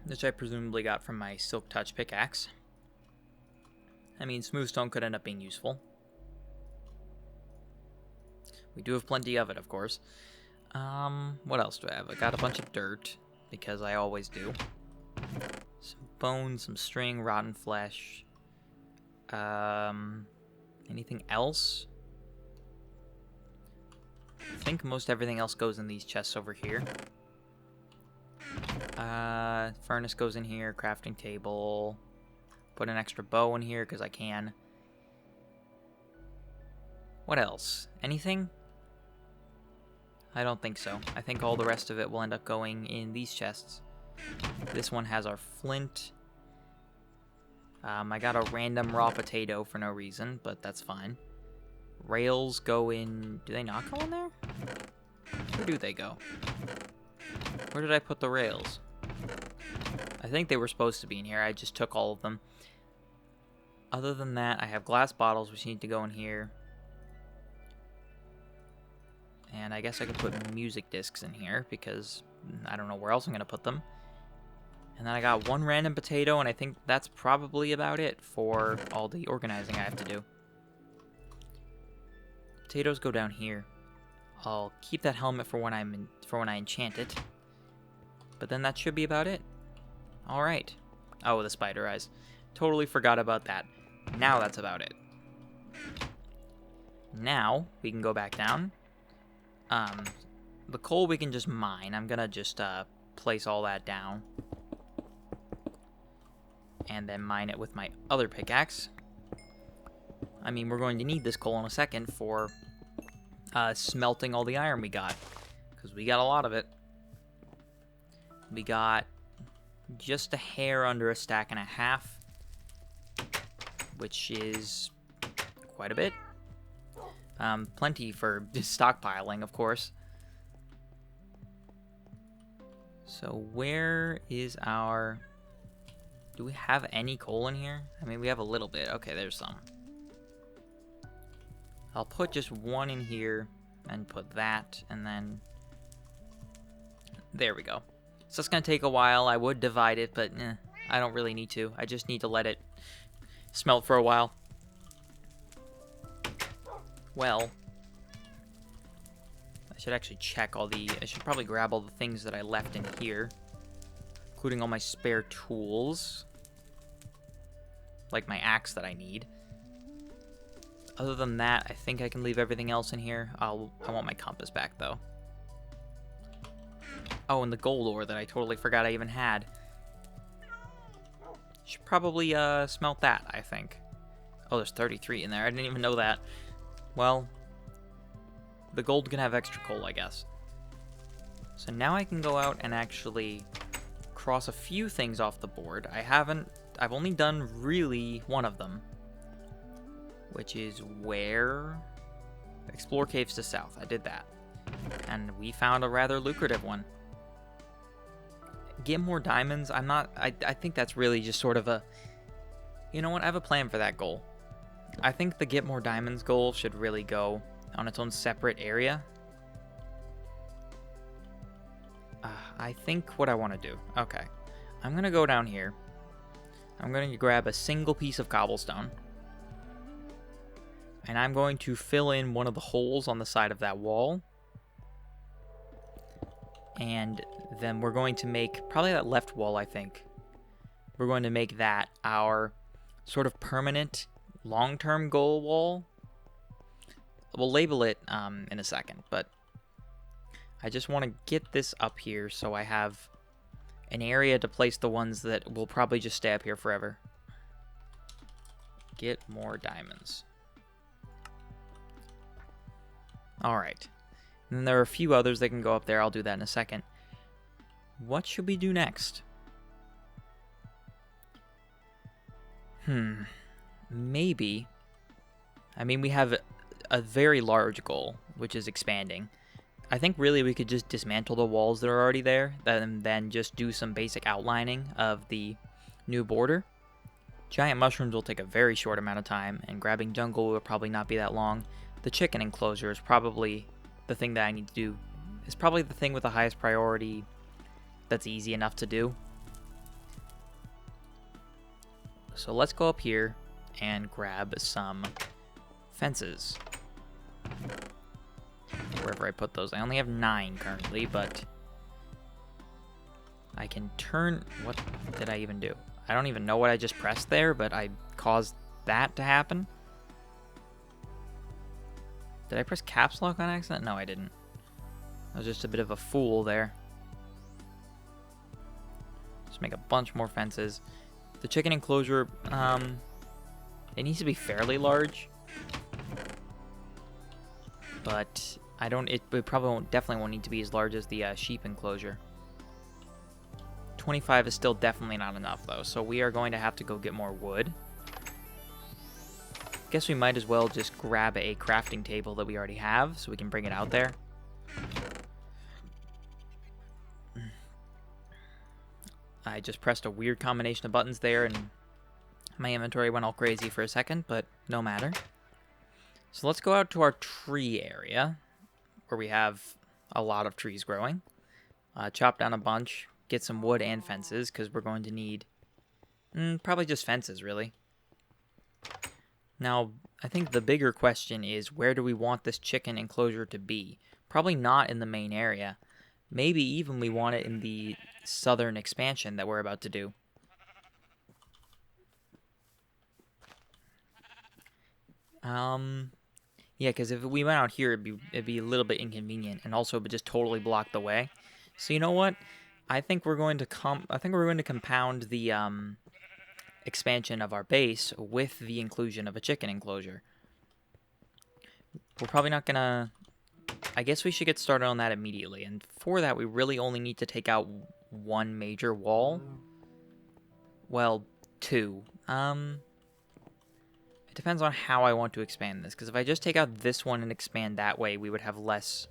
which I presumably got from my silk touch pickaxe. I mean, smooth stone could end up being useful. We do have plenty of it, of course. What else do I have? I got a bunch of dirt, because I always do. Some bones, some string, rotten flesh. Anything else? I think most everything else goes in these chests over here. Furnace goes in here, crafting table. Put an extra bow in here, because I can. What else? Anything? I don't think so. I think all the rest of it will end up going in these chests. This one has our flint. I got a random raw potato for no reason, but that's fine. Rails go in... Do they not go in there? Where do they go? Where did I put the rails? I think they were supposed to be in here. I just took all of them. Other than that, I have glass bottles which need to go in here. And I guess I could put music discs in here because I don't know where else I'm going to put them. And then I got 1 random potato, and I think that's probably about it for all the organizing I have to do. Potatoes go down here. I'll keep that helmet for when I enchant it. But then that should be about it. All right. Oh, the spider eyes. Totally forgot about that. Now that's about it. Now we can go back down. The coal we can just mine. I'm gonna just place all that down. And then mine it with my other pickaxe. I mean, we're going to need this coal in a second for smelting all the iron we got. Because we got a lot of it. We got just a hair under a stack and a half. Which is quite a bit. Plenty for stockpiling, of course. So where is our... Do we have any coal in here? I mean, we have a little bit. Okay, there's some. I'll put just 1 in here and put that, and then... There we go. So it's going to take a while. I would divide it, but I don't really need to. I just need to let it smelt for a while. Well, I should actually check all the... I should probably grab all the things that I left in here, including all my spare tools, like my axe that I need. Other than that, I think I can leave everything else in here. I want my compass back, though. Oh, and the gold ore that I totally forgot I even had. Should probably smelt that, I think. Oh, there's 33 in there. I didn't even know that. Well, the gold can have extra coal, I guess. So now I can go out and actually cross a few things off the board. I've only done really one of them, which is where? Explore caves to south. I did that. And we found a rather lucrative one. get more diamonds. I think that's really just sort of a... You know what? I have a plan for that goal. I think the get more diamonds goal should really go on its own separate area. I think what I want to do... Okay. I'm going to go down here. I'm going to grab a single piece of cobblestone. And I'm going to fill in one of the holes on the side of that wall. And then we're going to make... Probably that left wall, I think. We're going to make that our sort of permanent long-term goal wall. We'll label it in a second, but I just want to get this up here so I have an area to place the ones that will probably just stay up here forever. Get more diamonds. Alright. And then there are a few others that can go up there. I'll do that in a second. What should we do next? Maybe. I mean, we have a very large goal, which is expanding. I think really we could just dismantle the walls that are already there, and then just do some basic outlining of the new border. Giant mushrooms will take a very short amount of time, and grabbing jungle will probably not be that long. The chicken enclosure is probably the thing that I need to do. It's probably the thing with the highest priority that's easy enough to do. So let's go up here and grab some fences. Wherever I put those. I only have 9 currently, but I can turn... What did I even do? I don't even know what I just pressed there, but I caused that to happen. Did I press caps lock on accident? No, I didn't. I was just a bit of a fool there. Just make a bunch more fences. The chicken enclosure, it needs to be fairly large. But I don't, it probably won't, definitely won't need to be as large as the sheep enclosure. 25 is still definitely not enough though, so we are going to have to go get more wood. Guess we might as well just grab a crafting table that we already have so we can bring it out there. I just pressed a weird combination of buttons there and my inventory went all crazy for a second, but no matter. So let's go out to our tree area where we have a lot of trees growing. Chop down a bunch, get some wood and fences because we're going to need probably just fences really. Now, I think the bigger question is where do we want this chicken enclosure to be? Probably not in the main area. Maybe even we want it in the southern expansion that we're about to do. Yeah, because if we went out here, it'd be a little bit inconvenient, and also it would just totally block the way. So you know what? I think we're going to compound the expansion of our base with the inclusion of a chicken enclosure. We're probably not gonna... I guess we should get started on that immediately, and for that we really only need to take out one major wall. Well, 2. It depends on how I want to expand this, because if I just take out this one and expand that way, we would have less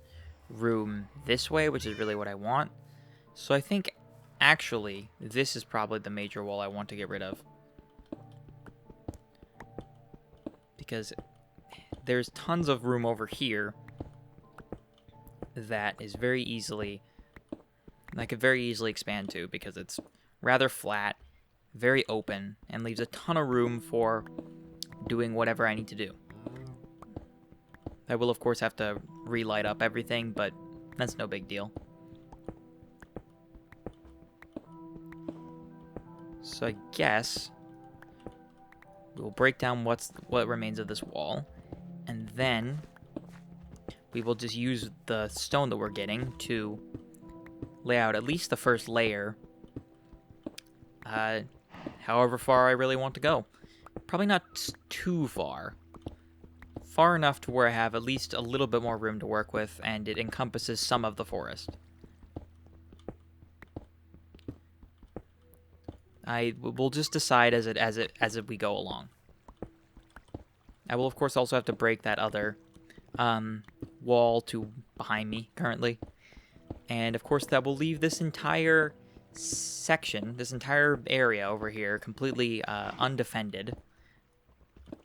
room this way, which is really what I want. So I think, actually, this is probably the major wall I want to get rid of. Because there's tons of room over here that is very easily... I could very easily expand to, because it's rather flat, very open, and leaves a ton of room for doing whatever I need to do. I will, of course, have to relight up everything, but that's no big deal. So I guess we'll break down what remains of this wall, and then we will just use the stone that we're getting to lay out at least the first layer, however far I really want to go. Probably not too far. Far enough to where I have at least a little bit more room to work with, and it encompasses some of the forest. We'll just decide as we go along. I will, of course, also have to break that other wall behind me currently. And, of course, that will leave this entire section, this entire area over here, completely undefended.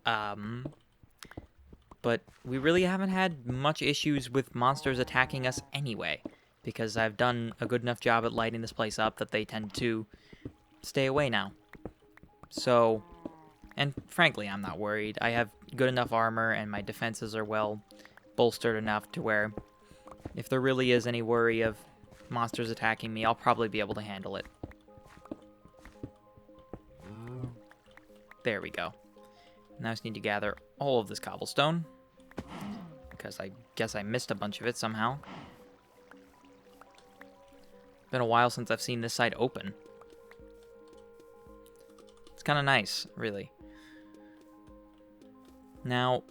But we really haven't had much issues with monsters attacking us anyway, because I've done a good enough job at lighting this place up that they tend to stay away now. So, and frankly, I'm not worried. I have good enough armor, and my defenses are well bolstered enough to where if there really is any worry of monsters attacking me, I'll probably be able to handle it. There we go. Now I just need to gather all of this cobblestone, because I guess I missed a bunch of it somehow. Been a while since I've seen this side open. It's kind of nice, really. Now,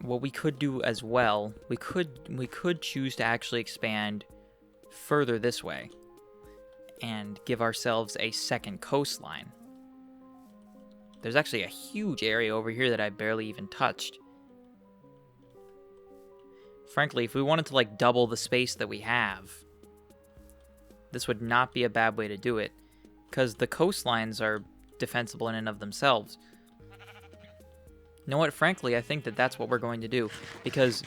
what we could do as well, we could choose to actually expand further this way and give ourselves a second coastline. There's actually a huge area over here that I barely even touched. Frankly, if we wanted to like double the space that we have, this would not be a bad way to do it, because the coastlines are defensible in and of themselves. You know what? Frankly, I think that that's what we're going to do, because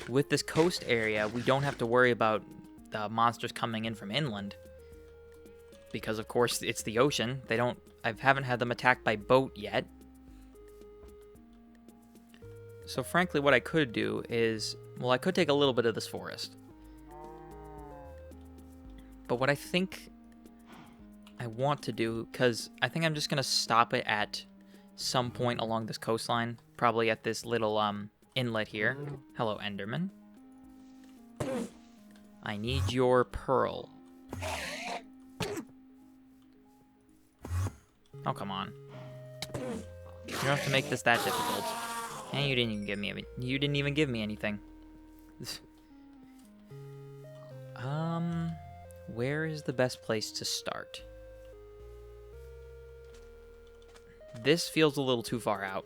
with this coast area, we don't have to worry about the monsters coming in from inland, because of course it's the ocean. I haven't had them attacked by boat yet. So frankly, what I could do is, well, I could take a little bit of this forest. But what I think I want to do, because I think I'm just going to stop it at some point along this coastline, probably at this little inlet here. Hello, Enderman. I need your pearl. Oh, come on. You don't have to make this that difficult. And you didn't even give me anything. Where is the best place to start? This feels a little too far out.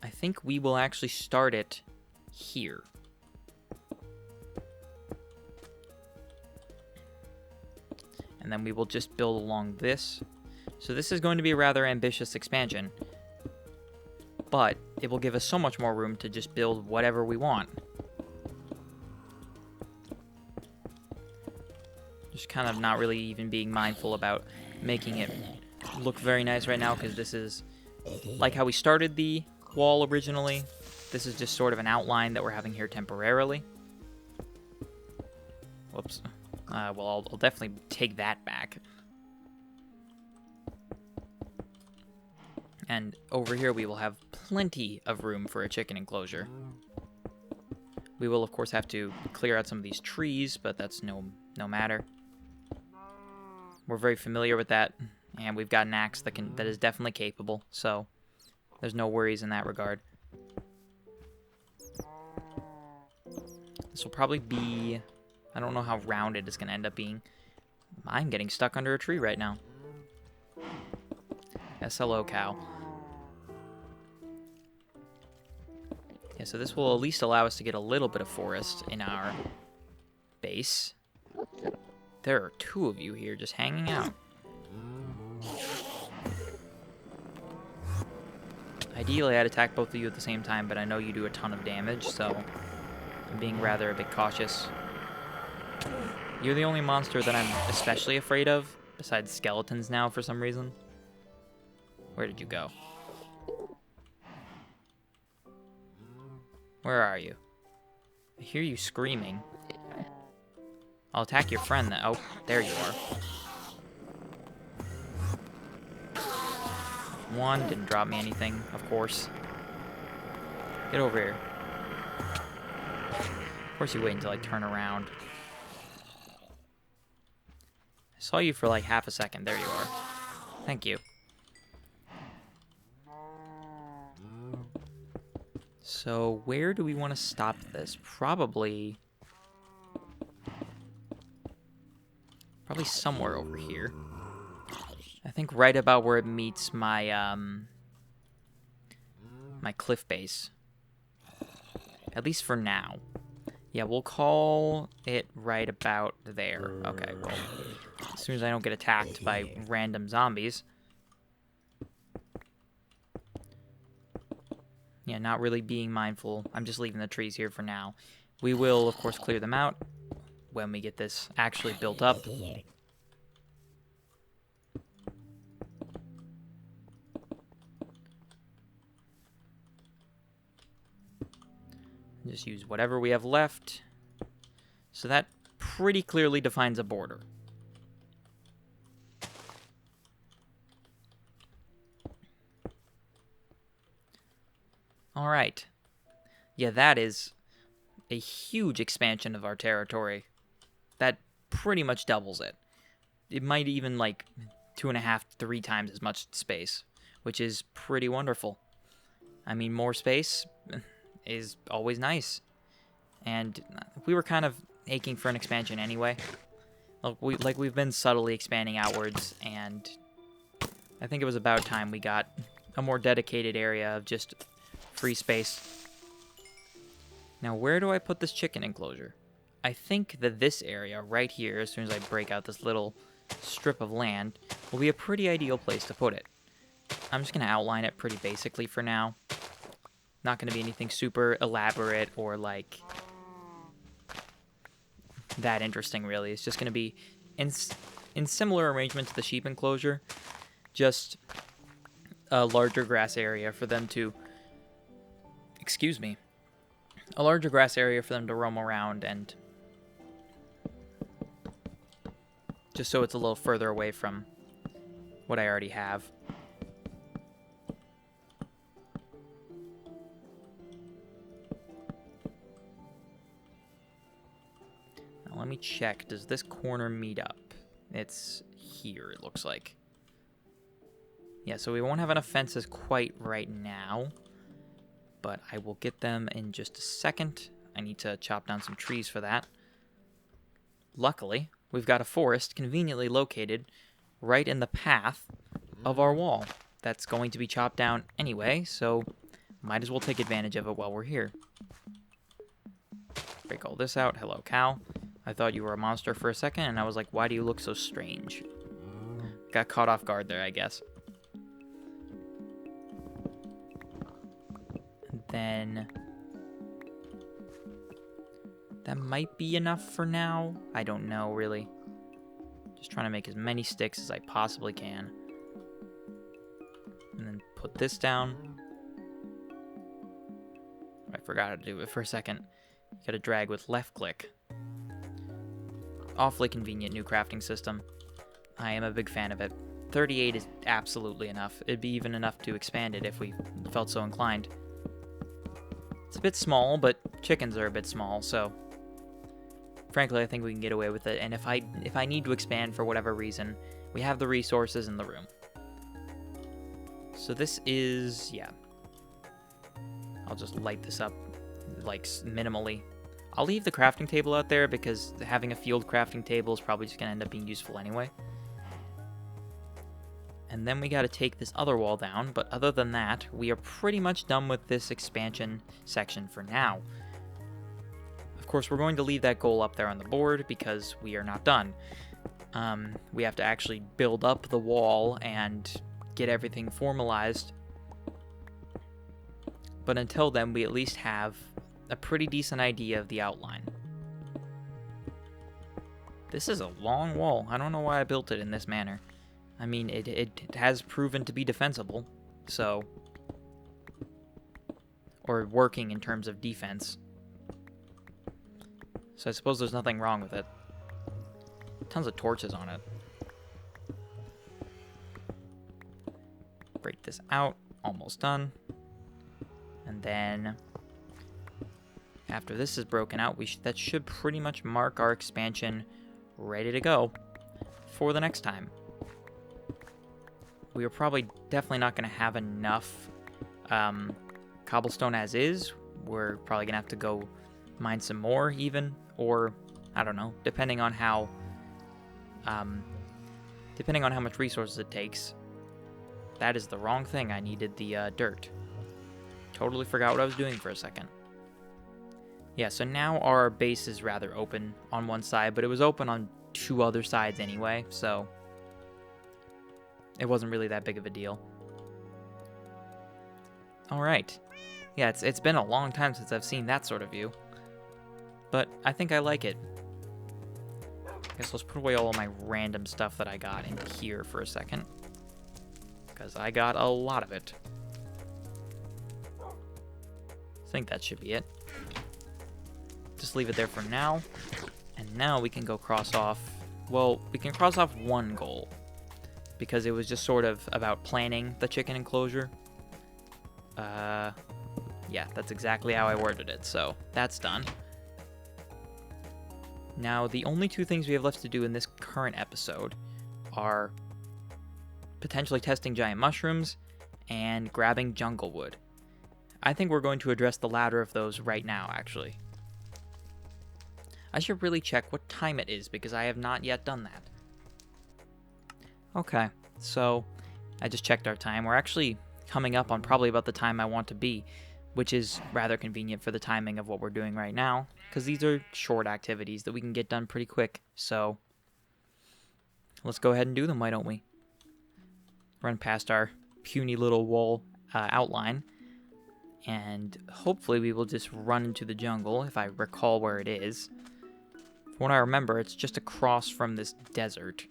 I think we will actually start it here. And then we will just build along this. So this is going to be a rather ambitious expansion, but it will give us so much more room to just build whatever we want. Just kind of not really even being mindful about making it look very nice right now, because this is like how we started the wall originally. This is just sort of an outline that we're having here temporarily. Whoops. Well, I'll definitely take that back. And over here we will have plenty of room for a chicken enclosure. We will, of course, have to clear out some of these trees, but that's no matter. We're very familiar with that, and we've got an axe that is definitely capable, so there's no worries in that regard. This will probably be... I don't know how rounded it's going to end up being. I'm getting stuck under a tree right now. Yes, hello, cow. Yeah, so this will at least allow us to get a little bit of forest in our base. There are two of you here just hanging out. Ideally, I'd attack both of you at the same time, but I know you do a ton of damage, so I'm being rather a bit cautious. You're the only monster that I'm especially afraid of, besides skeletons now for some reason. Where did you go? Where are you? I hear you screaming. I'll attack your friend then. Oh, there you are. One, didn't drop me anything, of course. Get over here. Of course you wait until I turn around. I saw you for like half a second. There you are. Thank you. So where do we want to stop this? Probably somewhere over here. I think right about where it meets my my cliff base. At least for now. Yeah, we'll call it right about there. Okay, well, as soon as I don't get attacked by random zombies. Yeah, not really being mindful. I'm just leaving the trees here for now. We will, of course, clear them out when we get this actually built up. Just use whatever we have left. So that pretty clearly defines a border. Alright. Yeah, that is a huge expansion of our territory. That pretty much doubles it. It might even, like, 2.5, 3 times as much space, which is pretty wonderful. I mean, more space is always nice. And we were kind of aching for an expansion anyway. We've been subtly expanding outwards, and I think it was about time we got a more dedicated area of just free space. Now, where do I put this chicken enclosure? I think that this area right here, as soon as I break out this little strip of land, will be a pretty ideal place to put it. I'm just going to outline it pretty basically for now. Not going to be anything super elaborate or, like, that interesting, really. It's just going to be in similar arrangement to the sheep enclosure, just a larger grass area for them to... Excuse me. A larger grass area for them to roam around, and just so it's a little further away from what I already have. Now let me check. Does this corner meet up? It's here, it looks like. Yeah, so we won't have enough fences quite right now, but I will get them in just a second. I need to chop down some trees for that. Luckily, we've got a forest conveniently located right in the path of our wall. That's going to be chopped down anyway, so might as well take advantage of it while we're here. Break all this out. Hello, cow. I thought you were a monster for a second, and I was like, why do you look so strange? Got caught off guard there, I guess. And then that might be enough for now. I don't know, really. Just trying to make as many sticks as I possibly can. And then put this down. I forgot how to do it for a second. You gotta drag with left click. Awfully convenient new crafting system. I am a big fan of it. 38 is absolutely enough. It'd be even enough to expand it if we felt so inclined. It's a bit small, but chickens are a bit small, so frankly, I think we can get away with it. And if I need to expand for whatever reason, we have the resources in the room. So this is, yeah. I'll just light this up, like, minimally. I'll leave the crafting table out there because having a field crafting table is probably just going to end up being useful anyway. And then we got to take this other wall down, but other than that, we are pretty much done with this expansion section for now. Of course, we're going to leave that goal up there on the board because we are not done. We have to actually build up the wall and get everything formalized. But until then, we at least have a pretty decent idea of the outline. This is a long wall. I don't know why I built it in this manner. I mean, it has proven to be defensible, so... or working in terms of defense. So I suppose there's nothing wrong with it. Tons of torches on it. Break this out. Almost done. And then after this is broken out, that should pretty much mark our expansion ready to go for the next time. We are probably definitely not going to have enough cobblestone as is. We're probably going to have to go mine some more even, or I don't know, depending on how much resources it takes. That is the wrong thing. I needed the dirt. Totally forgot what I was doing for a second. Yeah, so now our base is rather open on one side, but it was open on 2 other sides anyway, so it wasn't really that big of a deal. Alright. Yeah, it's been a long time since I've seen that sort of view. But I think I like it. Guess let's put away all of my random stuff that I got in here for a second. Because I got a lot of it. I think that should be it. Just leave it there for now. And now we can go cross off... Well, we can cross off one goal. Because it was just sort of about planning the chicken enclosure. Yeah, that's exactly how I worded it, so that's done. Now, the only 2 things we have left to do in this current episode are potentially testing giant mushrooms and grabbing jungle wood. I think we're going to address the latter of those right now, actually. I should really check what time it is, because I have not yet done that. Okay, so I just checked our time. We're actually coming up on probably about the time I want to be, which is rather convenient for the timing of what we're doing right now, because these are short activities that we can get done pretty quick. So let's go ahead and do them, why don't we? Run past our puny little wall outline, and hopefully we will just run into the jungle, if I recall where it is. From what I remember, it's just across from this desert,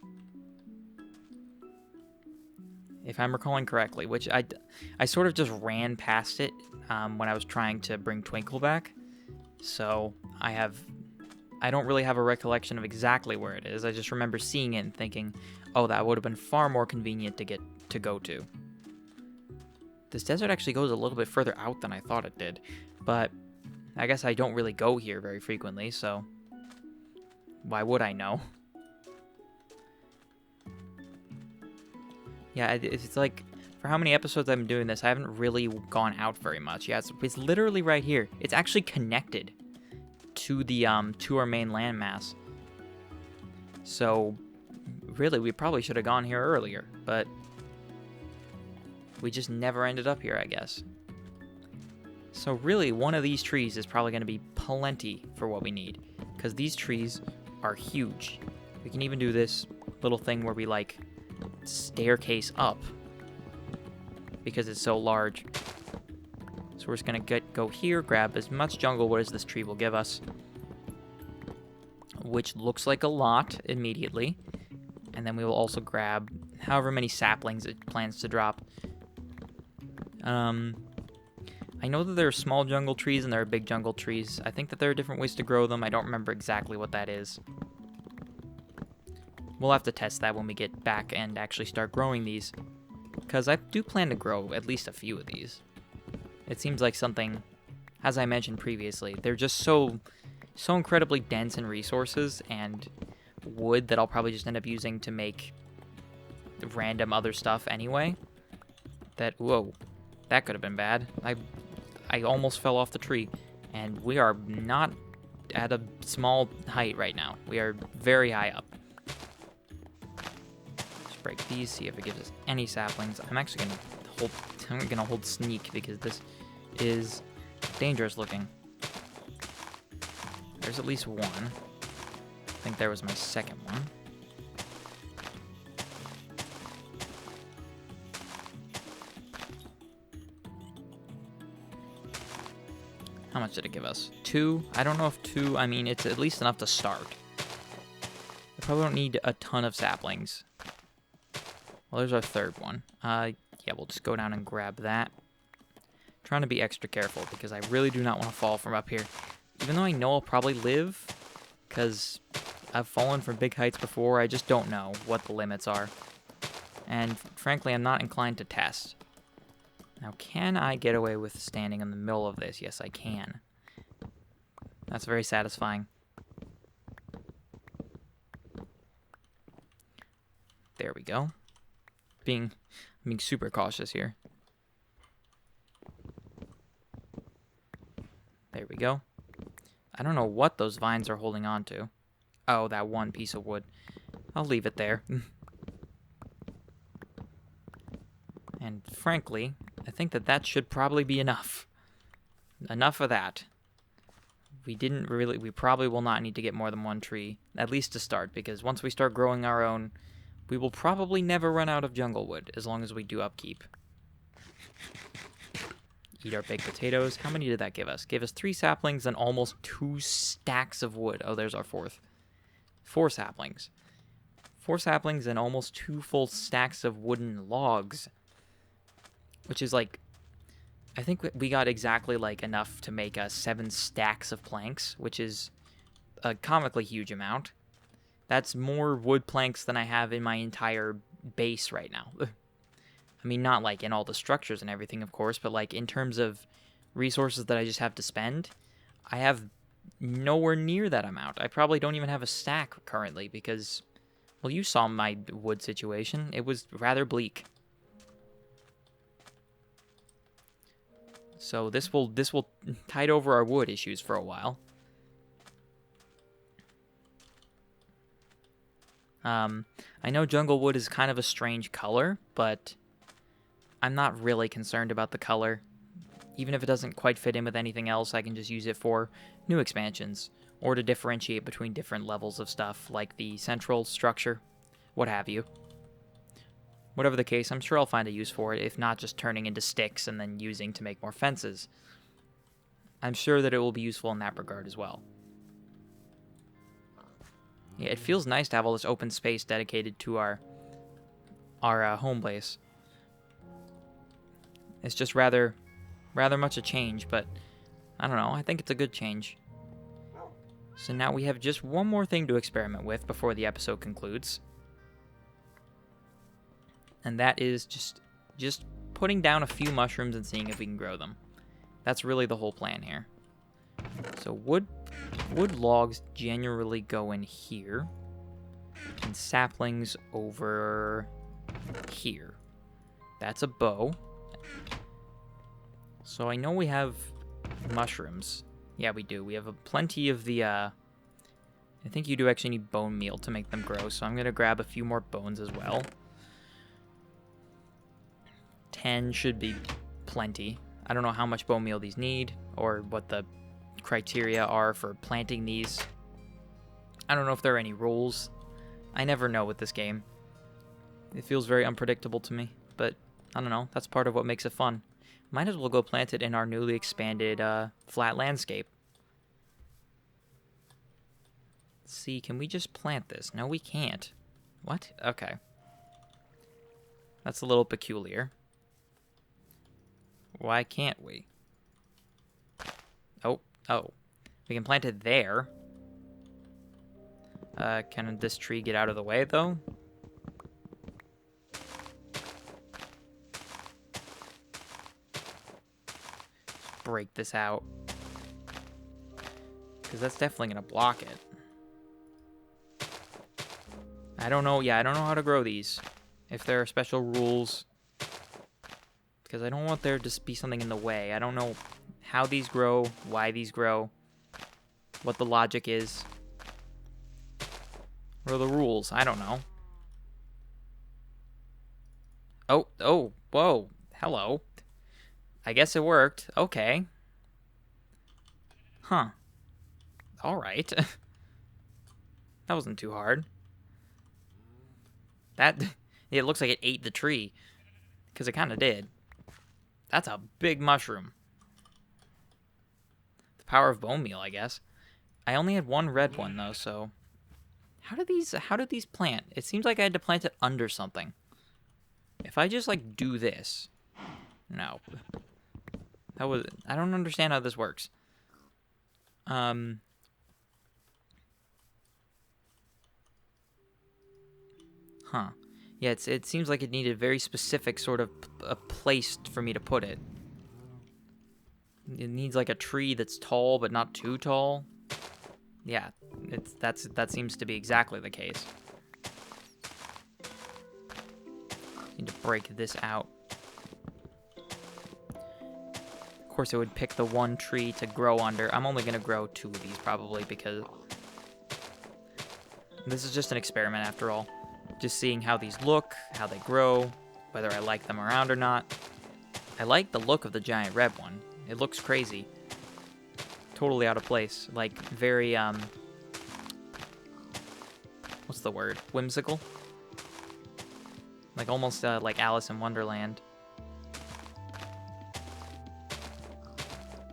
if I'm recalling correctly, which I sort of just ran past it when I was trying to bring Twinkle back. So I don't really have a recollection of exactly where it is. I just remember seeing it and thinking, oh, that would have been far more convenient to go to. This desert actually goes a little bit further out than I thought it did, but I guess I don't really go here very frequently, so why would I know? Yeah, it's like, for how many episodes I've been doing this, I haven't really gone out very much. Yeah, it's literally right here. It's actually connected to the to our main landmass. So, really, we probably should have gone here earlier, but we just never ended up here, I guess. So really, one of these trees is probably going to be plenty for what we need, because these trees are huge. We can even do this little thing where we, like, staircase up because it's so large. So we're just gonna go here, grab as much jungle wood as this tree will give us, which looks like a lot immediately, and then we will also grab however many saplings it plans to drop. I know that there are small jungle trees and there are big jungle trees. I think that there are different ways to grow them. I don't remember exactly what that is. We'll have to test that when we get back and actually start growing these, because I do plan to grow at least a few of these. It seems like something, as I mentioned previously, they're just so incredibly dense in resources and wood that I'll probably just end up using to make random other stuff anyway. Whoa, that could have been bad. I almost fell off the tree, and we are not at a small height right now. We are very high up. Break these, see if it gives us any saplings. I'm actually gonna hold sneak because this is dangerous looking. There's at least one. I think there was my second one. How much did it give us? 2? I don't know if 2, I mean, it's at least enough to start. I probably don't need a ton of saplings. Well, there's our third one. Yeah, we'll just go down and grab that. Trying to be extra careful because I really do not want to fall from up here. Even though I know I'll probably live, because I've fallen from big heights before, I just don't know what the limits are. And frankly, I'm not inclined to test. Now, can I get away with standing in the middle of this? Yes, I can. That's very satisfying. There we go. I'm being super cautious here. There we go. I don't know what those vines are holding on to. Oh, that one piece of wood. I'll leave it there. And frankly, I think that should probably be enough. Enough of that. we probably will not need to get more than one tree, at least to start, because once we start growing our own, we will probably never run out of jungle wood, as long as we do upkeep. Eat our baked potatoes. How many did that give us? Gave us 3 saplings and almost 2 stacks of wood. Oh, there's our 4th. 4 saplings. 4 saplings and almost 2 full stacks of wooden logs. Which is like, I think we got exactly like enough to make 7 stacks of planks, which is a comically huge amount. That's more wood planks than I have in my entire base right now. I mean, not like in all the structures and everything, of course, but like in terms of resources that I just have to spend, I have nowhere near that amount. I probably don't even have a stack currently because, well, you saw my wood situation. It was rather bleak. So this will tide over our wood issues for a while. I know jungle wood is kind of a strange color, but I'm not really concerned about the color. Even if it doesn't quite fit in with anything else, I can just use it for new expansions, or to differentiate between different levels of stuff, like the central structure, what have you. Whatever the case, I'm sure I'll find a use for it, if not just turning into sticks and then using to make more fences. I'm sure that it will be useful in that regard as well. Yeah, it feels nice to have all this open space dedicated to our home base. It's just rather much a change, but I don't know, I think it's a good change. So now we have just one more thing to experiment with before the episode concludes. And that is just putting down a few mushrooms and seeing if we can grow them. That's really the whole plan here. So wood logs generally go in here, and saplings over here. That's a bow. So I know we have mushrooms. Yeah, we do. We have plenty of the, I think you do actually need bone meal to make them grow, so I'm going to grab a few more bones as well. 10 should be plenty. I don't know how much bone meal these need, or what the criteria are for planting these. I don't know if there are any rules. I never know with this game. It feels very unpredictable to me, but I don't know. That's part of what makes it fun. Might as well go plant it in our newly expanded flat landscape. Let's see, can we just plant this? No, we can't. What? Okay. That's a little peculiar. Why can't we? Oh. We can plant it there. Can this tree get out of the way, though? Let's break this out. Because that's definitely going to block it. I don't know. Yeah, I don't know how to grow these. If there are special rules. Because I don't want there to be something in the way. I don't know how these grow, why these grow, what the logic is. What are the rules? I don't know. Oh, whoa, hello. I guess it worked. Okay. Huh. Alright. That wasn't too hard. It looks like it ate the tree. Because it kind of did. That's a big mushroom. The power of bone meal, I guess. I only had one red one, though, so... How did these plant? It seems like I had to plant it under something. If I just, like, do this... No. I don't understand how this works. Huh. Yeah, it seems like it needed a very specific sort of a place for me to put it. It needs like a tree that's tall but not too tall. Yeah, that seems to be exactly the case. Need to break this out. Of course, it would pick the one tree to grow under. I'm only gonna grow 2 of these probably because this is just an experiment after all. Just seeing how these look, how they grow, whether I like them around or not. I like the look of the giant red one. It looks crazy. totally out of place. Like, very, what's the word? Whimsical? Like, almost, like Alice in Wonderland.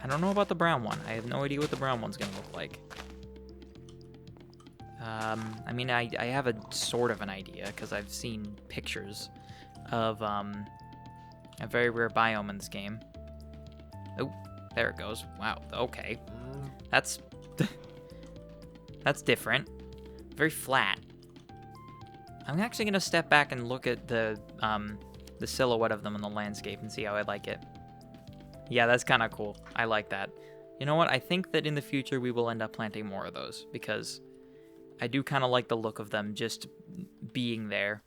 I don't know about the brown one. I have no idea what the brown one's gonna look like. I mean, I have a sort of an idea, because I've seen pictures of, a very rare biome in this game. Oh, there it goes. Wow, okay. That's... that's different. Very flat. I'm actually gonna step back and look at the silhouette of them in the landscape and see how I like it. Yeah, that's kind of cool. I like that. You know what? I think that in the future we will end up planting more of those, because I do kind of like the look of them just being there.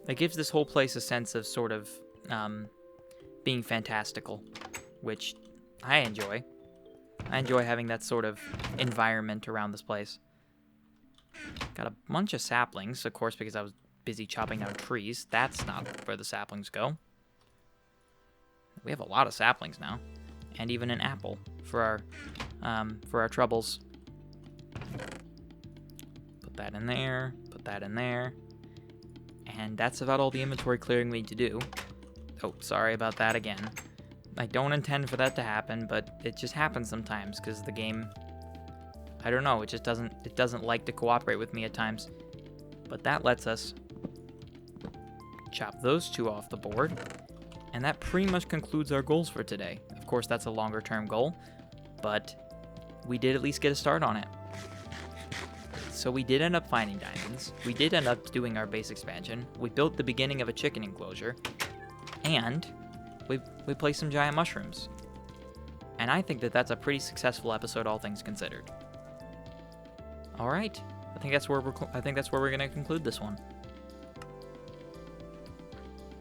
It gives this whole place a sense of sort of being fantastical, which I enjoy. I enjoy having that sort of environment around this place. Got a bunch of saplings, of course, because I was busy chopping down trees. That's not where the saplings go. We have a lot of saplings now, and even an apple for our troubles. Put that in there. Put that in there. And that's about all the inventory clearing we need to do. Oh, sorry about that again. I don't intend for that to happen, but it just happens sometimes because the game, I don't know, it doesn't like to cooperate with me at times. But that lets us chop those two off the board. And that pretty much concludes our goals for today. Of course, that's a longer term goal, but we did at least get a start on it. So we did end up finding diamonds. We did end up doing our base expansion. We built the beginning of a chicken enclosure. And we placed some giant mushrooms. And I think that that's a pretty successful episode, all things considered. All right. I think that's where we're going to conclude this one.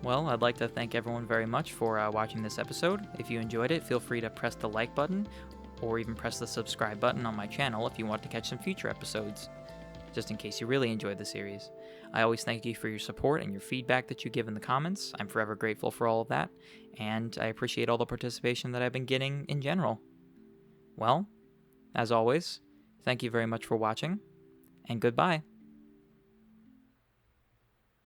Well, I'd like to thank everyone very much for watching this episode. If you enjoyed it, feel free to press the like button or even press the subscribe button on my channel if you want to catch some future episodes, just in case you really enjoyed the series. I always thank you for your support and your feedback that you give in the comments. I'm forever grateful for all of that, and I appreciate all the participation that I've been getting in general. Well, as always, thank you very much for watching, and goodbye.